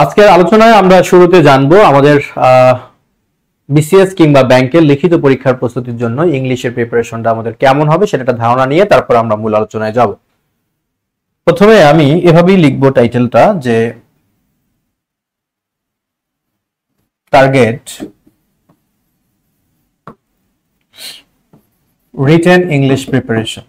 আজকের আলোচনায় আমরা শুরুতে জানবো আমাদের বিসিএস কিংবা ব্যাংকের লিখিত পরীক্ষার প্রস্তুতির জন্য ইংলিশের প্রিপারেশনটা আমাদের কেমন হবে সেটা একটা ধারণা নিয়ে তারপর আমরা মূল আলোচনায় যাব। প্রথমে আমি এভাবেই লিখবো টাইটেলটা যে target written English preparation.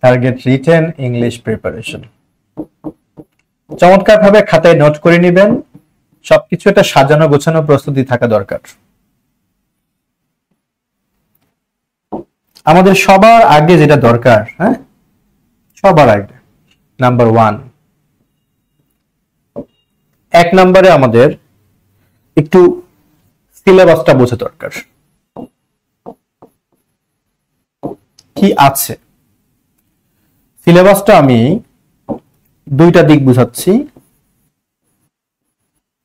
Target written English preparation. চমৎকার ভাবে খাতায় নোট করে নেবেন, সবকিছু একটা সাজানো গোছানো প্রস্তুতি থাকা দরকার। আমাদের সবার আগে যেটা দরকার, হ্যাঁ সবার আগে নাম্বার 1, 1 নম্বরে আমাদের একটু সিলেবাসটা বোঝা দরকার, কি আছে সিলেবাসটা। আমি দুইটা দিক বুঝাচ্ছি,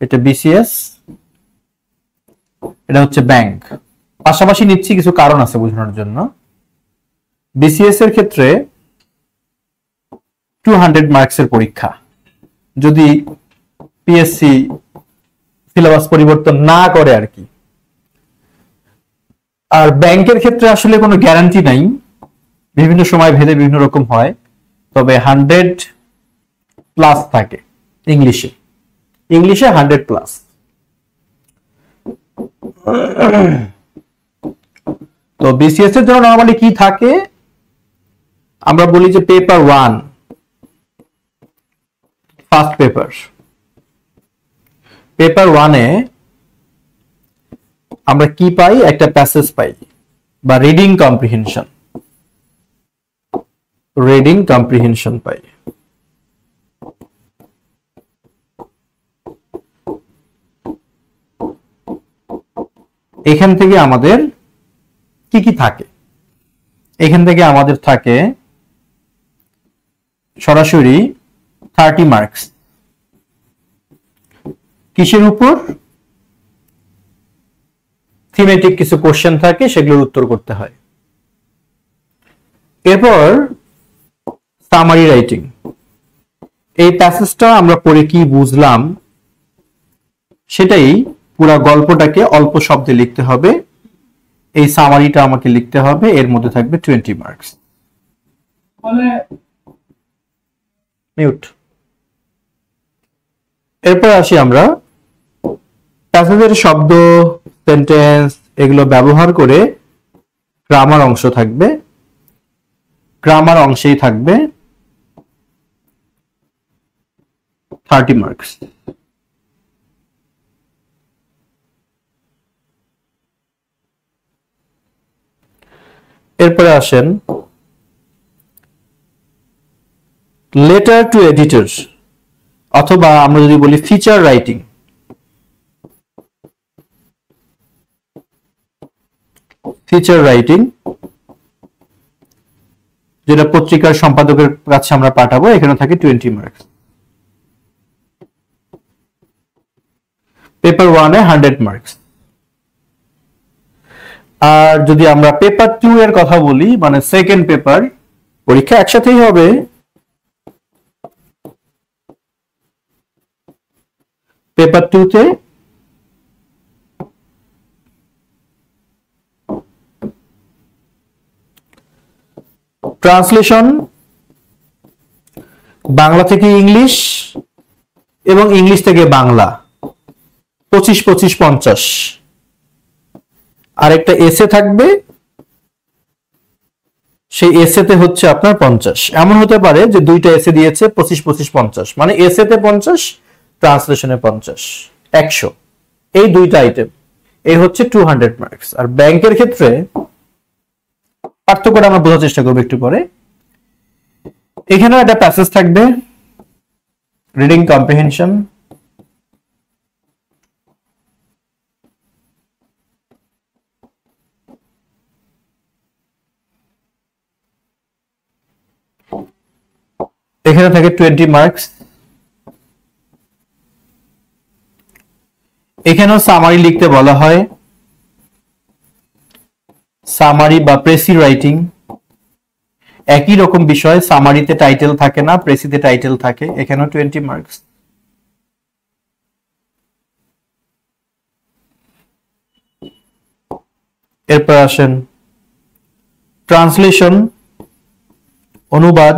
এটা বিসিএস, এটা হচ্ছে ব্যাংক। পাশাপাশি নিচ্ছি, কিছু কারণ আছে বোঝানোর জন্য। বিসিএস এর ক্ষেত্রে 200 মার্কসের পরীক্ষা, যদি পিএসসি সিলেবাস পরিবর্তন না করে আর কি। আর ব্যাংকের ক্ষেত্রে আসলে কোনো গ্যারান্টি নাই, বিভিন্ন সময় ভেদে বিভিন্ন রকম হয়, তবে 100+ থাকে ইংলিশে 100+। তো বিসিএস এর জন্য নরমালি কি থাকে, আমরা বলি যে পেপার 1 ফার্স্ট পেপার 1-এ আমরা কি পাই, একটা প্যাসেজ পাই বা রিডিং কম্প্রিহেনশন পাই। এখান থেকে আমাদের কি কি থাকে, এখান থেকে আমাদের থাকে সরাসরি 30 মার্কস। কিসের উপর? থিমেটিক কিছু কোশ্চেন থাকে, সেগুলোর উত্তর করতে হয়। এরপর সামারি রাইটিং, এই প্যাসেজটা আমরা পড়ে কি বুঝলাম সেটাই, পুরো গল্পটাকে অল্প শব্দে লিখতে হবে, এই সামারিটা আমাকে লিখতে হবে, এর মধ্যে থাকবে 20 মার্কস। মিউট। এরপর আসি আমরা প্যাসেজের শব্দ, সেন্টেন্স এগুলো ব্যবহার করে গ্রামার অংশ থাকবে, গ্রামার অংশেই থাকবে 30 মার্কস। এরপরে আসেন লেটার টু এডিটর, অথবা আমরা যদি বলি ফিচার রাইটিং। যেটা পত্রিকার সম্পাদকের কাছে আমরা পাঠাবো, এখানে থাকে 20 মার্কস। পেপার 1-এ 100 মার্কস। আর যদি আমরা পেপার 2 এর কথা বলি, মানে সেকেন্ড পেপার, পরীক্ষা একসাথেই হবে। পেপার 2-তে ট্রান্সলেশন, বাংলা থেকে ইংলিশ এবং ইংলিশ থেকে বাংলা 25-25-50। আর একটা এসে থাকবে, সেই এসেতে হচ্ছে আপনার 50। এমন হতে পারে যে দুইটা এসে দিয়েছে 25-25-50, মানে এসেতে 50, ট্রান্সলেশনে 50, 100। এই দুইটা আইটেম, এই হচ্ছে 200 মার্কস। আর ব্যাংকের ক্ষেত্রে পার্থক্যটা আমরা বোঝার চেষ্টা করবো একটু পরে। এখানেও একটা প্যাসেজ থাকবে, রিডিং কম্প্রিহেনশন। এখানে থাকে 20 মার্কস। এখানেও সামারি লিখতে বলা হয়, সামারি বা প্রেসি রাইটিং একই রকম বিষয়, সামারিতে টাইটেল থাকে না, প্রেসিতে টাইটেল থাকে, এখানেও 20 মার্কস। এরপর আসেন ট্রান্সলেশন, অনুবাদ,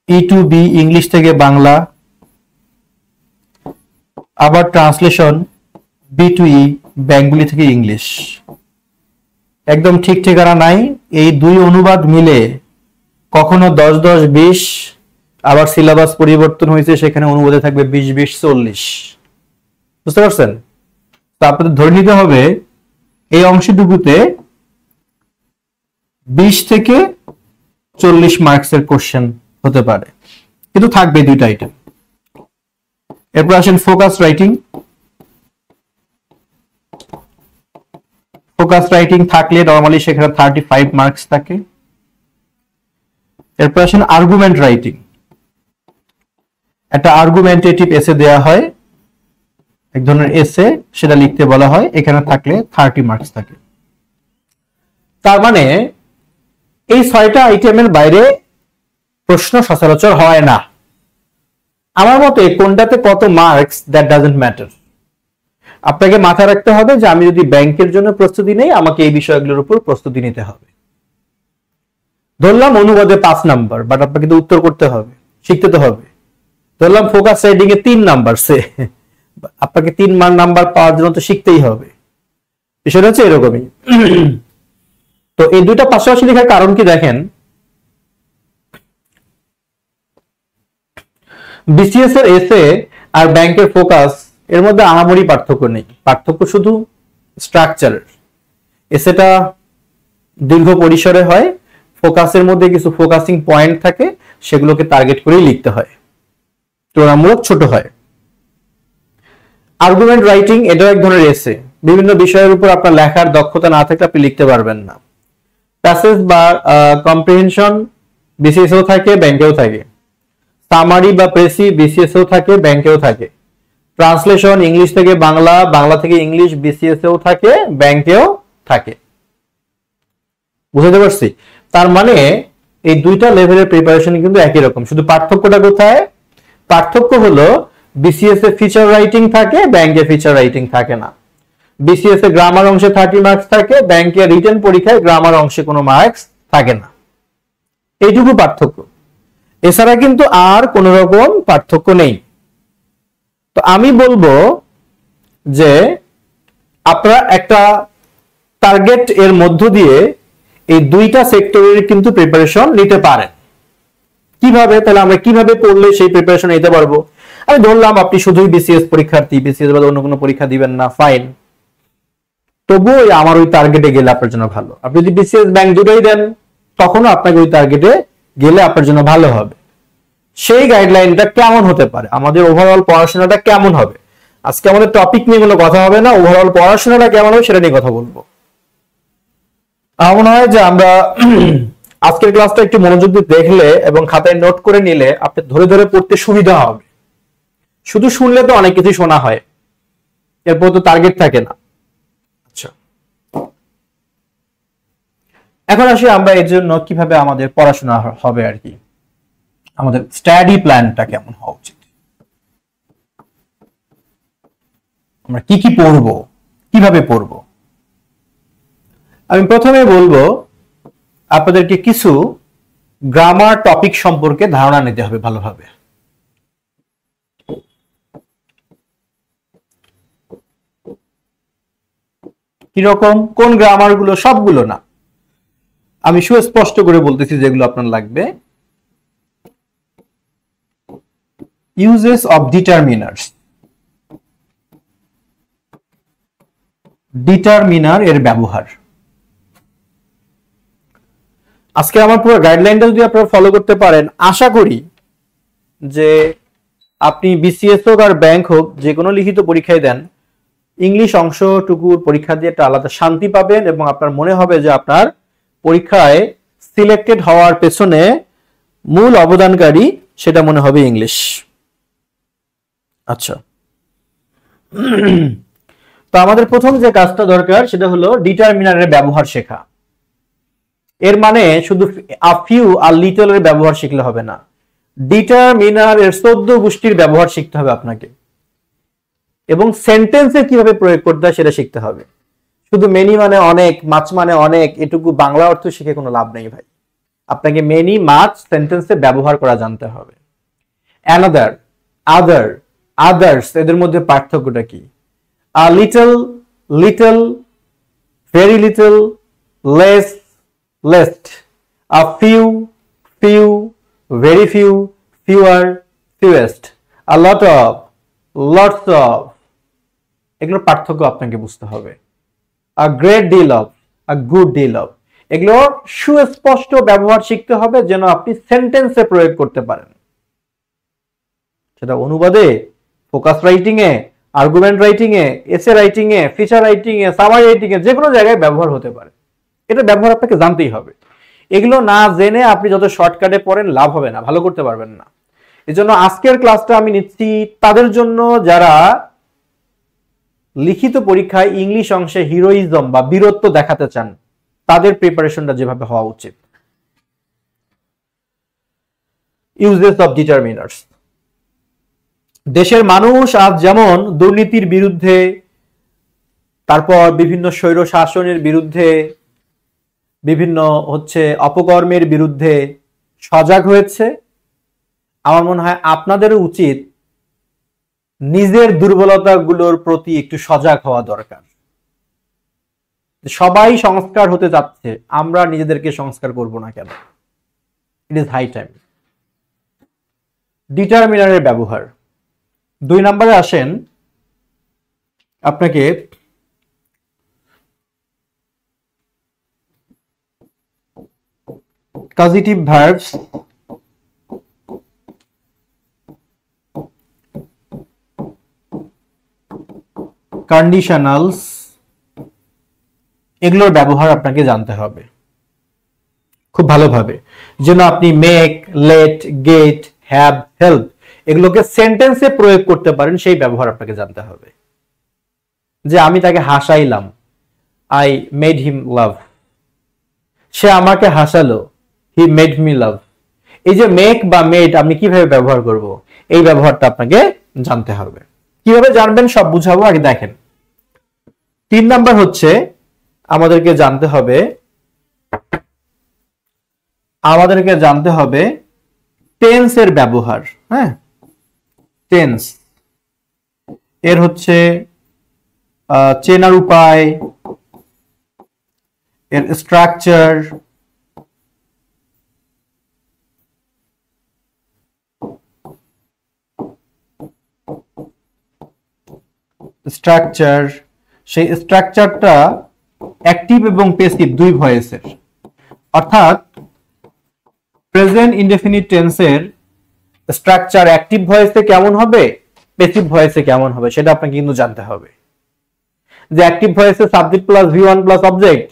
ই টু বি ইংলিশ থেকে বাংলা, আবার ট্রান্সলেশন বি টু ই বেঙ্গলি থেকে ইংলিশ। একদম ঠিক ঠিকানা নাই, এই দুই অনুবাদ মিলে কখনো 10-10-20, আবার সিলেবাস পরিবর্তন হয়েছে, সেখানে অনুবাদে থাকবে 20-20-40। বুঝতে পারছেন? তো আপনাদের ধরে নিতে হবে এই অংশটুকুতে 20 থেকে 40 মার্কসের কোশ্চেন হতে পারে, কিন্তু থাকবে দুইটা আইটেম। এরপর আসেন ফোকাস রাইটিং। ফোকাস রাইটিং থাকলে নরমালি সেখানে 35 মার্কস থাকে। এরপর আসেন আর্গুমেন্ট রাইটিং। একটা আর্গুমেন্টেটিভ এসে দেয়া হয়, এক ধরনের এসে, সেটা লিখতে বলা হয়, এখানে থাকলে 30 মার্কস থাকে। তার মানে এই 6টা আইটেমের বাইরে প্রশ্ন সচরাচর হয় না। আমার মতে কোনটাতে কত মার্কস দ্যাট ডাজন্ট ম্যাটার। আপনাকে মাথায় রাখতে হবে যে আমি যদি ব্যাংকের জন্য প্রস্তুতি নেই, আমাকে এই বিষয়গুলোর উপর প্রস্তুতি নিতে হবে। ধরলাম অনুবাদে 5 নাম্বার, বাট আপনাকে তো উত্তর করতে হবে, শিখতে তো হবে। ধরলাম ফোকাস রাইটিং এ 3 নাম্বার, আপনাকে 3 নাম্বার পাওয়ার জন্য তো শিখতেই হবে। বিষয়টা হচ্ছে এরকমই। তো এই দুইটা পাশাপাশি লেখার কারণ কি দেখেন, বিসিএস এর এসে আর ব্যাংকের ফোকাস এর মধ্যে আহামরি পার্থক্য নেই, পার্থক্য শুধু স্ট্রাকচারের। এসেটা দীর্ঘ পরিসরে হয়, ফোকাসের মধ্যে কিছু ফোকাসিং পয়েন্ট থাকে, সেগুলোকে টার্গেট করেই লিখতে হয়, তুলনামূলক ছোট হয়। আর্গুমেন্ট রাইটিং এটাও এক ধরনের এসে, বিভিন্ন বিষয়ের উপর আপনার লেখার দক্ষতা না থাকলে আপনি লিখতে পারবেন না। প্যাসেজ বা কম্প্রিহেনশন বিসিএসও থাকে, ব্যাংকেও থাকে। সামারি বা প্রেসি বিসিএসও থাকে, ব্যাংকেও থাকে। ট্রান্সলেশন ইংলিশ থেকে বাংলা, বাংলা থেকে ইংলিশ বিসিএসও থাকে, ব্যাংকেও থাকে। বুঝতে পারছি? তার মানে এই দুইটা লেভেলের প্রিপারেশন কিন্তু একই রকম, শুধু পার্থক্যটা কোথায়? পার্থক্য হলো বিসিএস এ ফিচার রাইটিং থাকে, ব্যাংকে ফিচার রাইটিং থাকে না। বিসিএস এ গ্রামার অংশে 30 মার্কস থাকে, ব্যাংকে রিটেন পরীক্ষায় গ্রামার অংশে কোনো মার্কস থাকে না। এইটুকু পার্থক্য, এছাড়া কিন্তু আর কোন রকম পার্থক্য নেই। তো আমি বলবো যে আপনারা একটা টার্গেট এর মধ্য দিয়ে এই দুইটা সেক্টরের কিন্তু প্রিপারেশন নিতে পারেন। কিভাবে? তাহলে আমরা কিভাবে পড়লে সেই প্রিপারেশন নিতে পারবো? আমি ধরলাম আপনি শুধুই বিসিএস পরীক্ষার্থী, বিসিএস বাদে অন্য কোনো পরীক্ষা দিবেন না, ফাইন। তবুও আমার ওই টার্গেটে গেলে আপনার জন্য ভালো। আপনি যদি বিসিএস ব্যাংক দুটোই দেন, তখনও আপনাকে ওই টার্গেটে গেলে আপনার জন্য ভালো হবে। সেই গাইডলাইনটা কেমন হতে পারে, আমাদের ওভারঅল পড়াশোনাটা কেমন হবে, আজকে আমাদের টপিক নিয়ে কোনো কথা হবে না, ওভারঅল পড়াশোনাটা কেমন হবে সেটা নিয়ে কথা বলবো। আমার মনে হয় যে আমরা আজকের ক্লাসটা একটু মনোযোগ দিয়ে দেখলে এবং খাতায় নোট করে নিলে আপনি ধরে ধরে পড়তে সুবিধা হবে। শুধু শুনলে তো অনেক কিছু শোনা হয়, এরপর তো টার্গেট থাকে না। আচ্ছা, এখন আসি আমরা এর জন্য কিভাবে আমাদের পড়াশোনা হবে আর কি, আমাদের স্টাডি প্ল্যানটা কেমন হওয়া উচিত, আমরা কি কি পড়বো, কিভাবে পড়বো। আমি প্রথমে বলবো আপনাদেরকে কিছু গ্রামার টপিক সম্পর্কে ধারণা নিতে হবে ভালোভাবে। কিরকম? কোন গ্রামার গুলো? সবগুলো না, আমি সুস্পষ্ট করে বলতেছি যেগুলো আপনার লাগবে। ইউজেস অফ ডিটারমিনার্স, ডিটারমিনার এর ব্যবহার। আজকে আমার পুরো গাইডলাইনটা যদি আপনারা ফলো করতে পারেন, আশা করি যে আপনি বিসিএস হোক আর ব্যাংক হোক, যে কোনো লিখিত পরীক্ষায় দেন, ইংলিশ অংশটুকুর পরীক্ষা দিয়ে একটা আলাদা শান্তি পাবেন এবং আপনার মনে হবে যে আপনার পরীক্ষায় সিলেক্টেড হওয়ার পেছনে মূল অবদানকারী সেটা মনে হবে ইংলিশ। আচ্ছা, তো আমাদের প্রথম যে কাজটা দরকার সেটা হলো ডিটারমিনারের ব্যবহার শেখা। এর মানে শুধু আ ফিউ আর লিটল এর ব্যবহার শিখলে হবে না, ডিটারমিনারের 14 গোষ্ঠীর ব্যবহার শিখতে হবে আপনাকে, এবং সেন্টেন্সে কিভাবে প্রয়োগ করতে হয় সেটা শিখতে হবে। শুধু মেনি মানে অনেক, মাছ মানে অনেক, এটুকু বাংলা অর্থ শিখে কোনো লাভ নেই ভাই। আপনাকে মেনি, মাছ সেন্টেন্সে ব্যবহার করা জানতে হবে। অ্যানাদার, আদার, আদার্স, এদের মধ্যে পার্থক্যটা কি? A little, little, very little, less, least, a few, few, very few, fewer, fewest, a lot of, lots of, এগুলোর পার্থক্য আপনাকে বুঝতে হবে। A great deal of, a good deal of, এগুলো সুস্পষ্ট ব্যবহার শিখতে হবে যেন আপনি সেন্টেন্সে প্রয়োগ করতে পারেন। সেটা অনুবাদে, ফোকাস রাইটিং এ, আর্গুমেন্ট রাইটিং এ, এসে রাইটিং এ, ফিচার রাইটিং এ, সামারি রাইটিং এ, যে কোনো জায়গায় ব্যবহার হতে পারে। এটা ব্যবহার আপনাকে জানতেই হবে। এগুলো না জেনে আপনি যত শর্টকাটে পড়েন লাভ হবে না, ভালো করতে পারবেন না। এজন্য আজকের ক্লাসটা আমি নিচ্ছি তাদের জন্য যারা লিখিত পরীক্ষায় ইংলিশ অংশে হিরোইজম বা বীরত্ব দেখাতে চান, তাদের প্রিপারেশনটা যেভাবে হওয়া উচিত। Uses of determiners. দেশের মানুষ আজ যেমন দুর্নীতির বিরুদ্ধে, তারপর বিভিন্ন স্বৈর শাসনের বিরুদ্ধে, বিভিন্ন অপকর্মের বিরুদ্ধে সজাগ হয়েছে, আমার মনে হয় আপনাদেরও উচিত নিজের দুর্বলতাগুলোর প্রতি একটু সজাগ হওয়া দরকার। সবাই সংস্কার হতে যাচ্ছে, আমরা নিজেদেরকে সংস্কার করব না কেন? It is high time. ডিটারমিনারের ব্যবহার। 2 নম্বরে আসেন, আপনাকে কাজিটিভ ভার্বস, কন্ডিশনালস, এগুলোর ব্যবহার আপনাকে জানতে হবে খুব ভালোভাবে, যেন আপনি make, let, get, have, help এগুলোকে সেন্টেন্সে প্রয়োগ করতে পারেন, সেই ব্যবহার আপনাকে জানতে হবে। যে আমি তাকে হাসাইলাম, আই মেড হিম লাভ, সে আমাকে হাসালো, হি মেড মি লাভ। এই যে মেক বা মেড আমি কিভাবে ব্যবহার করব, এই ব্যবহারটা আপনাকে জানতে হবে। কিভাবে জানবেন সব বুঝাবো, আগে দেখেন। 3 নাম্বার হচ্ছে আমাদেরকে জানতে হবে টেন্সের ব্যবহার। হ্যাঁ, টেন্স এর চেনার উপায়, এর স্ট্রাকচার, সেই স্ট্রাকচারটা অ্যাক্টিভ এবং প্যাসিভ দুই ভয়েসের। অর্থাৎ প্রেজেন্ট ইনডেফিনিট টেন্সের স্ট্রাকচার অ্যাক্টিভ ভয়েসে কেমন হবে, প্যাসিভ ভয়েসে কেমন হবে, সেটা আপনাকে কিন্তু জানতে হবে। যে অ্যাক্টিভ ভয়েসে subject plus V1 plus object,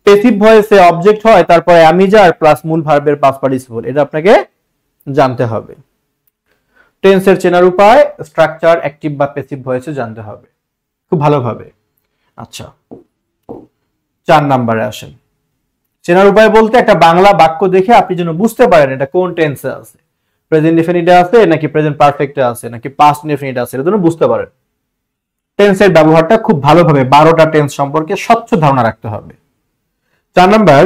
passive ভয়েসে অবজেক্ট হয় তারপরে অ্যামিজার প্লাস মূল ভার্বের পাস্ট পার্টিসিপল, এটা আপনাকে জানতে হবে। টেন্সের চেনার উপায়, স্ট্রাকচার অ্যাক্টিভ বা প্যাসিভ ভয়েসে জানতে হবে খুব ভালোভাবে। আচ্ছা, 4 নম্বরে আসেন। চেনার উপায় বলতে একটা বাংলা বাক্য দেখে আপনি যেন বুঝতে পারেন এটা কোন টেন্সে আছে, প্রেজেন্ট ইনডেফিনিটে আছে নাকি প্রেজেন্ট পারফেক্টে আছে নাকি পাস্ট ইনডেফিনিটে আছে, এটা যেন বুঝতে পারেন। টেন্সের ব্যবহারটা খুব ভালোভাবে 12টা টেন্স সম্পর্কে স্বচ্ছ ধারণা রাখতে হবে। 4 number,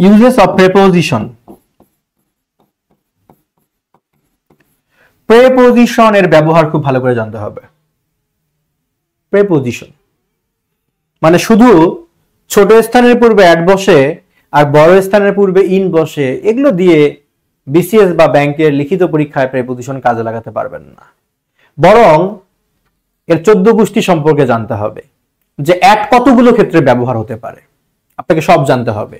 uses of preposition. Preposition এর ব্যবহার খুব ভালো করে জানতে হবে। প্রেপোজিশন মানে শুধু ছোট স্থানের পূর্বে অ্যাট বসে আর বড় স্থানের পূর্বে ইন বসে, এগুলো দিয়ে বিসিএস বা ব্যাংকের লিখিত পরীক্ষায় প্রেপোজিশন কাজে লাগাতে পারবেন না। বরং এর 14 গোষ্ঠী সম্পর্কে জানতে হবে, যে অ্যাট কতগুলো ক্ষেত্রে ব্যবহার হতে পারে, আপনাকে সব জানতে হবে।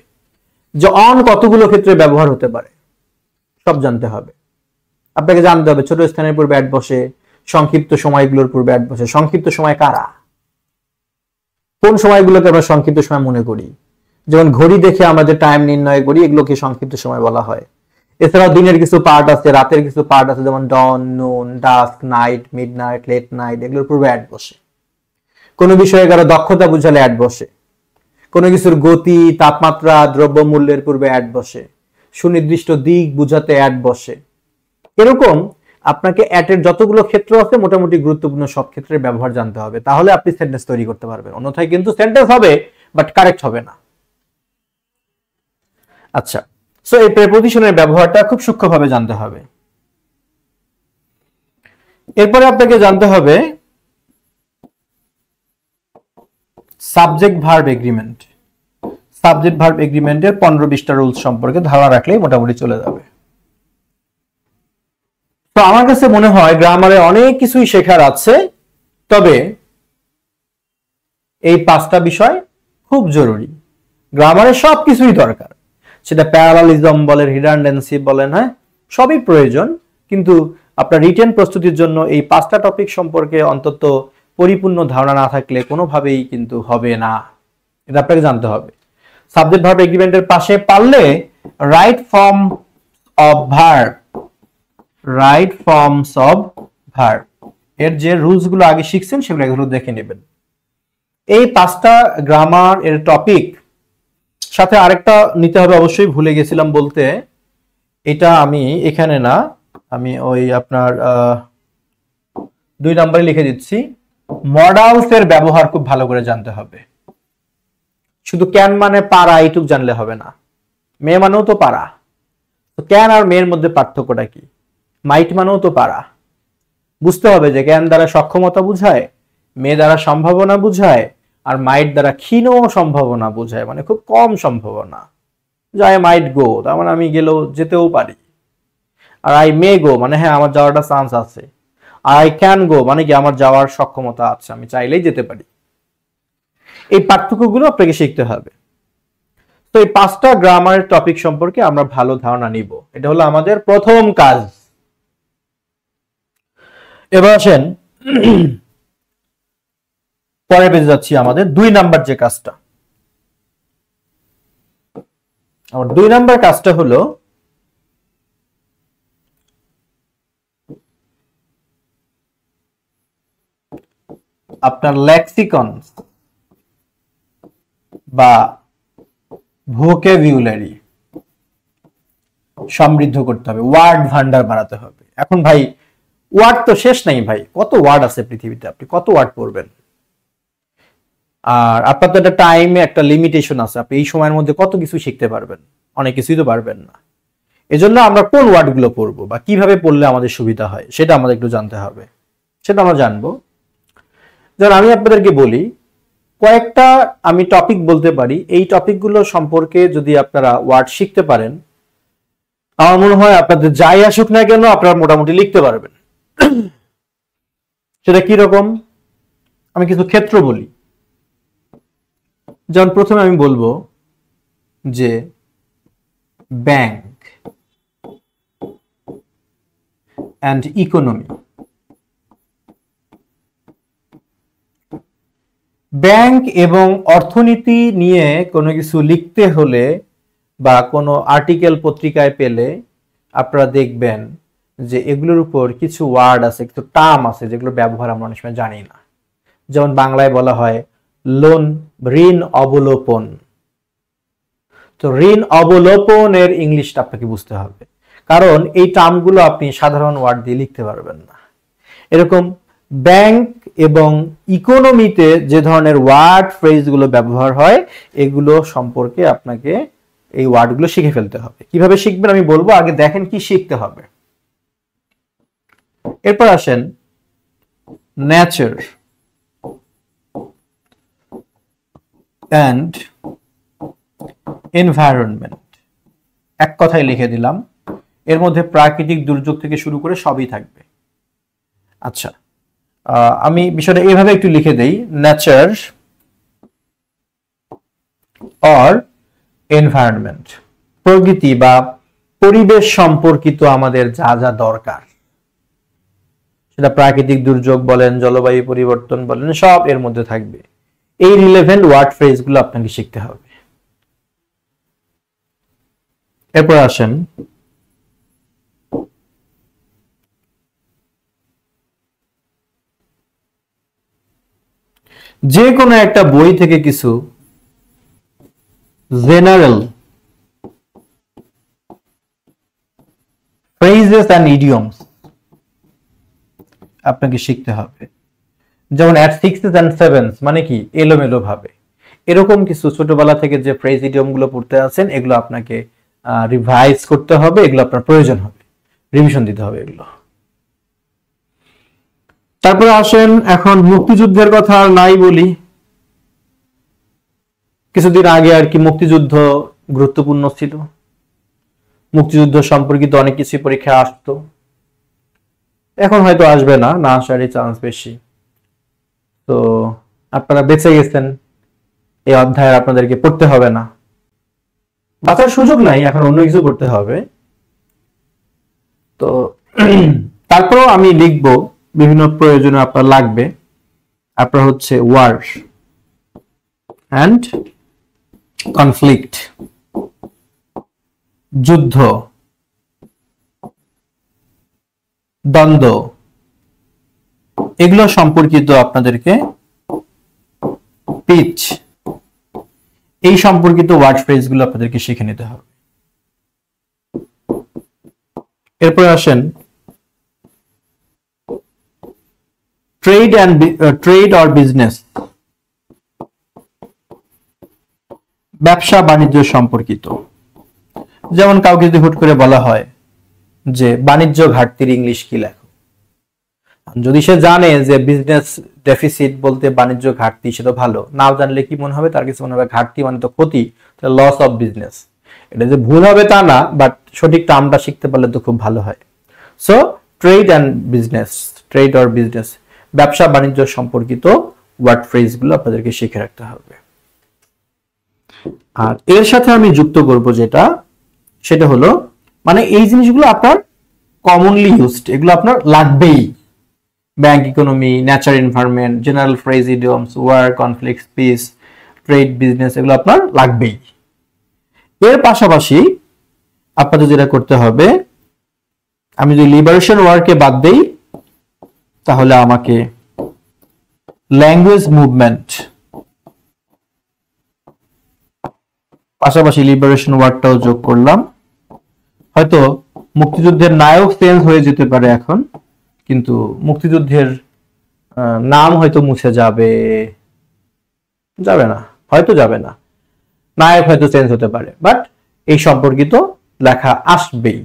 যে অন কতগুলো ক্ষেত্রে ব্যবহার হতে পারে, সব জানতে হবে। আপনাকে জানতে হবে ছোট স্থানের পূর্বে অ্যাট বসে, সংক্ষিপ্ত সময়গুলোর পূর্বে অ্যাট বসে। সংক্ষিপ্ত সময় কারা, কোন সময়গুলোকে আমরা সংক্ষিপ্ত সময় মনে করি? যেমন ঘড়ি দেখে আমরা যে টাইম নির্ণয় করি, এগুলোকে সংক্ষিপ্ত সময় বলা হয়। এছাড়াও দিনের কিছু পার্ট আছে, রাতের কিছু পার্ট আছে, যেমন dawn, noon, dusk, night, midnight, late night, এগুলোর পূর্বে অ্যাড বসে। কোনো বিষয়ে কারো দক্ষতা বুঝালে অ্যাড বসে, কোনো কিছুর গতি, তাপমাত্রা, দ্রব্যমূল্যের পূর্বে অ্যাড বসে, সুনির্দিষ্ট দিক বুঝাতে অ্যাড বসে। এরকম আপনাকে অ্যাডের যতগুলো ক্ষেত্র আছে মোটামুটি গুরুত্বপূর্ণ সব ক্ষেত্রে ব্যবহার জানতে হবে, তাহলে আপনি সেন্টেন্স তৈরি করতে পারবেন। অন্যথায় কিন্তু সেন্টেন্স হবে বাট কারেক্ট হবে না। আচ্ছা, সো এই প্রেপোজিশনের ব্যবহারটা খুব সূক্ষ্মভাবে জানতে হবে। এরপরে আপনাকে জানতে হবে subject verb agreement. Subject verb এগ্রিমেন্টের 15-20টা রুলস সম্পর্কে ধারণা রাখলেই মোটামুটি চলে যাবে। তো আমার কাছে মনে হয় গ্রামারে অনেক কিছুই শেখার আছে, তবে এই 5টা বিষয় খুব জরুরি। গ্রামারে সবকিছুই দরকার, সেটা প্যারালালিজম বলেন, রিডান্ডেন্সি বলেন, হ্যাঁ সবই প্রয়োজন, কিন্তু আপনার রিটেন প্রস্তুতির জন্য এই 5টা টপিক সম্পর্কে অন্তত পরিপূর্ণ ধারণা না থাকলে কোনোভাবেই কিন্তু হবে না, এটা আপনাকে জানতে হবে। সাবজেক্ট ভার্ব এগ্রিমেন্টের পাশে পারলে right form of verb, right forms of verb এর যে রুলস গুলো আগে শিখছেন সেগুলো এগুলো দেখে নেবেন। এই 5টা গ্রামার এর টপিক সাথে আরেকটা নিতে হবে, অবশ্যই ভুলে গেছিলাম বলতে, এটা আমি এখানে না, আমি ওই আপনার 2 নম্বরে লিখে দিচ্ছি। মডালস এর ব্যবহার খুব ভালো করে জানতে হবে। শুধু ক্যান মানে পারা এইটুক জানলে হবে না, মেয়ে মানেও তো পারা, তো ক্যান আর মেয়ের মধ্যে পার্থক্যটা কি? মাইট মানেও তো পারা, বুঝতে হবে যে ক্যান দ্বারা সক্ষমতা বুঝায়, মেয়ে দ্বারা সম্ভাবনা বুঝায়, আর মাইট দ্বারা ক্ষীণ সম্ভাবনা বুঝায়, মানে খুব কম সম্ভাবনা। যে আই মাইট গো তার মানে আমি গেলেও যেতেও পারি, আর আই মে গো মানে হ্যাঁ আমার যাওয়াটা চান্স আছে, আর আই ক্যান গো মানে কি আমার যাওয়ার সক্ষমতা আছে, আমি চাইলেই যেতে পারি। এই পার্থক্যগুলো আপনাকে শিখতে হবে। তো এই 5টা গ্রামারের টপিক সম্পর্কে আমরা ভালো ধারণা নিব, এটা হলো আমাদের প্রথম কাজ। এবার আসেন পরে পেয়ে যাচ্ছি আমাদের 2 নাম্বার যে কাজটা। আমার 2 নাম্বার কাজটা হলো আপনার লেক্সিকন বা ভোকাবুলারি সমৃদ্ধ করতে হবে, ওয়ার্ড ভান্ডার বাড়াতে হবে। এখন ভাই ওয়ার্ড তো শেষ নাই ভাই, কত ওয়ার্ড আছে পৃথিবীতে, আপনি কত ওয়ার্ড পড়বেন? আর আপনার তো একটা টাইমে একটা লিমিটেশন আছে, আপনি এই সময়ের মধ্যে কত কিছু শিখতে পারবেন? অনেক কিছুই তো পারবেন না। এজন্য আমরা কোন ওয়ার্ডগুলো পড়বো বা কিভাবে পড়লে আমাদের সুবিধা হয় সেটা আমাদের একটু জানতে হবে, সেটা আমরা জানবো। যেমন আমি আপনাদেরকে বলি, কয়েকটা আমি টপিক বলতে পারি, এই টপিকগুলো সম্পর্কে যদি আপনারা ওয়ার্ড শিখতে পারেন, আমার মনে হয় আপনাদের যাই আসুক না কেন আপনারা মোটামুটি লিখতে পারবেন। সেটা কি রকম? আমি কিছু ক্ষেত্র বলি। যেমন প্রথমে আমি বলবো যে ব্যাংক অ্যান্ড ইকোনমি। ব্যাংক এবং অর্থনীতি নিয়ে কোনো কিছু লিখতে হলে বা কোনো আর্টিকেল পত্রিকায় পেলে আপনারা দেখবেন যে এগুলোর উপর কিছু ওয়ার্ড আছে, কিছু টার্ম আছে যেগুলোর ব্যবহার আমরা অনেক সময় জানি না। যেমন বাংলায় বলা হয় লোন, ঋণ অবলোপন। তো ঋণ অবলোপনের ইংলিশটা আপনাকে বুঝতে হবে, কারণ এই টার্মগুলো আপনি সাধারণ ওয়ার্ড দিয়ে লিখতে পারবেন না। এরকম ব্যাংক এবং ইকোনমিতে যে ধরনের ওয়ার্ড ফ্রেজগুলো ব্যবহার হয় এগুলো সম্পর্কে আপনাকে এই ওয়ার্ডগুলো শিখে ফেলতে হবে। কিভাবে শিখবেন আমি বলবো, আগে দেখেন কি শিখতে হবে। এরপর আসেন নেচার অ্যান্ড এনভায়রনমেন্ট। এক কথায় লিখে দিলাম, এর মধ্যে প্রাকৃতিক দুর্যোগ থেকে শুরু করে সবই থাকবে। আচ্ছা, আমি বিষয়টা এইভাবে একটু লিখে দেই, নেচার অর এনভায়রনমেন্ট, প্রকৃতি বা পরিবেশ সম্পর্কিত আমাদের যা যা দরকার, সেটা প্রাকৃতিক দুর্যোগ বলেন, জলবায়ু পরিবর্তন বলেন, সব এর মধ্যে থাকবে। এই রিলেভেন্ট ওয়ার্ড ফ্রেজগুলো আপনাকে শিখতে হবে। এরপর আসেন যে কোনো একটা বই থেকে কিছু জেনারেল phrases and idioms আপনাকে শিখতে হবে। যেমন at sixes and sevens মানে কি এলোমেলো ভাবে, এরকম কিছু ছোটবেলা থেকে যে ফ্রেজ ইডিয়ম গুলো পড়তে আছেন এগুলো আপনাকে রিভাইজ করতে হবে, এগুলো আপনার প্রয়োজন হবে, রিভিশন দিতে হবে এগুলো। তারপরে আসেন এখন মুক্তিযুদ্ধের কথা আর নাই বলি। কিছুদিন আগে আর কি মুক্তিযুদ্ধ গুরুত্বপূর্ণ ছিল, মুক্তিযুদ্ধ সম্পর্কিত অনেক কিছু পরীক্ষা আসতো, এখন হয়তো আসবে না, না আসারই চান্স বেশি। তো আপনারা বেঁচে গেছেন, এই অধ্যায় আপনাদেরকে পড়তে হবে না, বাঁচার সুযোগ নাই, এখন অন্য কিছু করতে হবে। তো তারপরেও আমি লিখব বিভিন্ন প্রয়োজনে আপনার লাগবে, আপনার হচ্ছে ওয়ার অ্যান্ড কনফ্লিক্ট, যুদ্ধ, দ্বন্দ্ব, এগুলো সম্পর্কিত আপনাদেরকে পিচ, এই সম্পর্কিত ওয়ার্ড ফ্রেজ গুলো আপনাদেরকে শিখে নিতে হবে। এরপরে আসেন ট্রেড অর বিজনেস, ব্যবসা বাণিজ্য সম্পর্কিত। যেমন কাউকে যদি হুট করে বলা হয় যে বাণিজ্য ঘাটতির ইংলিশ কি লেখো, যদি সে জানে যে বিজনেস ডেফিসিট বলতে বাণিজ্য ঘাটতি, সে তো ভালো, নাও জানলে কি মনে হবে, তার কিছু মনে হবে ঘাটতি মানে তো ক্ষতি, লস অফ বিজনেস। এটা যে ভুল হবে তা না, বাট সঠিক টার্মটা শিখতে পারলে তো খুব ভালো হয়। So trade and business, trade or business, ব্যবসা বাণিজ্য সম্পর্কিত ওয়ার্ড ফ্রেজ গুলো আপনাদেরকে শিখে রাখতে হবে। আর এর সাথে আমি যুক্ত করব যেটা, সেটা হলো মানে এই জিনিসগুলো আপনার কমনলি ইউজড, এগুলো আপনার লাগবেই। Bank economy, nature environment, general phrase idioms, war, conflict, peace, trade, business, এগুলো আপনার লাগবেই। এর পাশাপাশি আপনাদের যেটা করতে হবে, আমি যদি লিবারেশন ওয়ারকে বাদ দেই তাহলে আমাকে ল্যাঙ্গুয়েজ মুভমেন্ট, পাশাপাশি লিবারেশন ওয়ার্ডটাও যোগ করলাম। হয়তো মুক্তিযুদ্ধের নায়ক চেঞ্জ হয়ে যেতে পারে এখন, কিন্তু মুক্তিযুদ্ধের নাম হয়তো মুছে যাবে, যাবে না, হয়তো যাবে না, নায়ক হয়তো চেঞ্জ হতে পারে, বাট এই সম্পর্কিত লেখা আসবেই।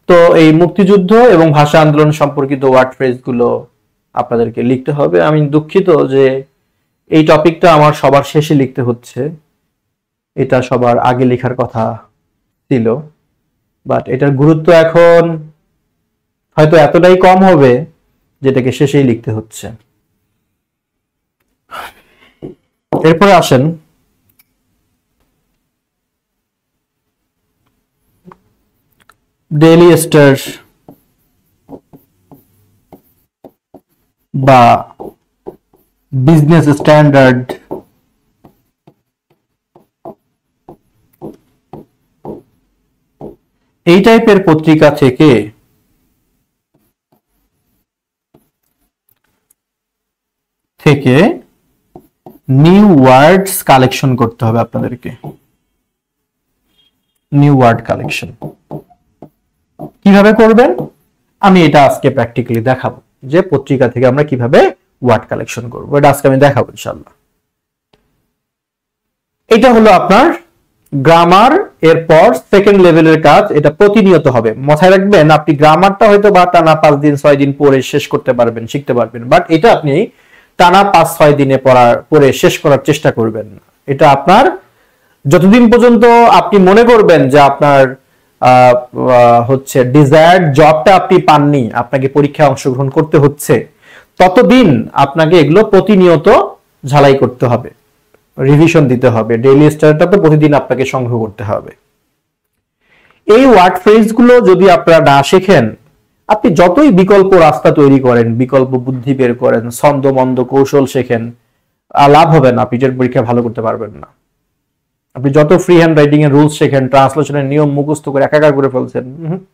তো এই মুক্তিযুদ্ধ এবং ভাষা আন্দোলন সম্পর্কিত ওয়ার্ড ফ্রেজ গুলো আপনাদেরকে লিখতে হবে। আমি দুঃখিত যে এই টপিকটা আমার সবার শেষে লিখতে হচ্ছে, এটা সবার আগে লেখার কথা ছিল, বাট এটার গুরুত্ব এখন হয়তো এতটাই কম হবে যেটাকে শেষেই লিখতে হচ্ছে। এরপরে আসেন ডেইলি স্টার বা বিজনেস স্ট্যান্ডার্ড, এই টাইপের পত্রিকা থেকে নিউ ওয়ার্ডস কালেকশন করতে হবে আপনাদেরকে। নিউ ওয়ার্ড কালেকশন কিভাবে করবেন আমি এটা আজকে প্র্যাকটিক্যালি দেখাবো, যে পত্রিকা থেকে আমরা কিভাবে ওয়ার্ড কালেকশন করবো, এটা আজকে আমি দেখাবো ইনশাআল্লাহ। এটা হলো আপনার গ্রামার, এরপর সেকেন্ড লেভেলের কাজ, এটা প্রতিনিয়ত হবে। মাথায় রাখবেন আপনি গ্রামারটা হয়তো বা টানা 5 দিন 6 দিন পড়ে শেষ করতে পারবেন, শিখতে পারবেন, বাট এটা আপনি টানা 5-6 দিনে পড়ে শেষ করার চেষ্টা করবেন না। এটা আপনার যতদিন পর্যন্ত আপনি মনে করবেন যে আপনার হচ্ছে ডিজায়ার্ড জবটা আপনি পাননি, আপনাকে পরীক্ষায় অংশগ্রহণ করতে হচ্ছে, ততদিন আপনাকে এগুলো প্রতিনিয়ত ঝালাই করতে হবে, রিভিশন দিতে হবে। ডেইলি স্টারটা তো প্রতিদিন আপনাকে সংগ্রহ করতে হবে। এই ওয়ার্ড ফ্রেজ গুলো যদি আপনারা না শেখেন, আপনি যতই বিকল্প রাস্তা তৈরি করেন, বিকল্প বুদ্ধি বের করেন, ছন্দ মন্দ কৌশল শেখেন, লাভ হবে না, পিটের পরীক্ষা ভালো করতে পারবেন না। আপনি যত ফ্রি হ্যান্ড রাইটিং এর রুলস শেখেন, ট্রান্সলেশনের নিয়ম মুখস্থ করে একাকার করে ফেলছেন,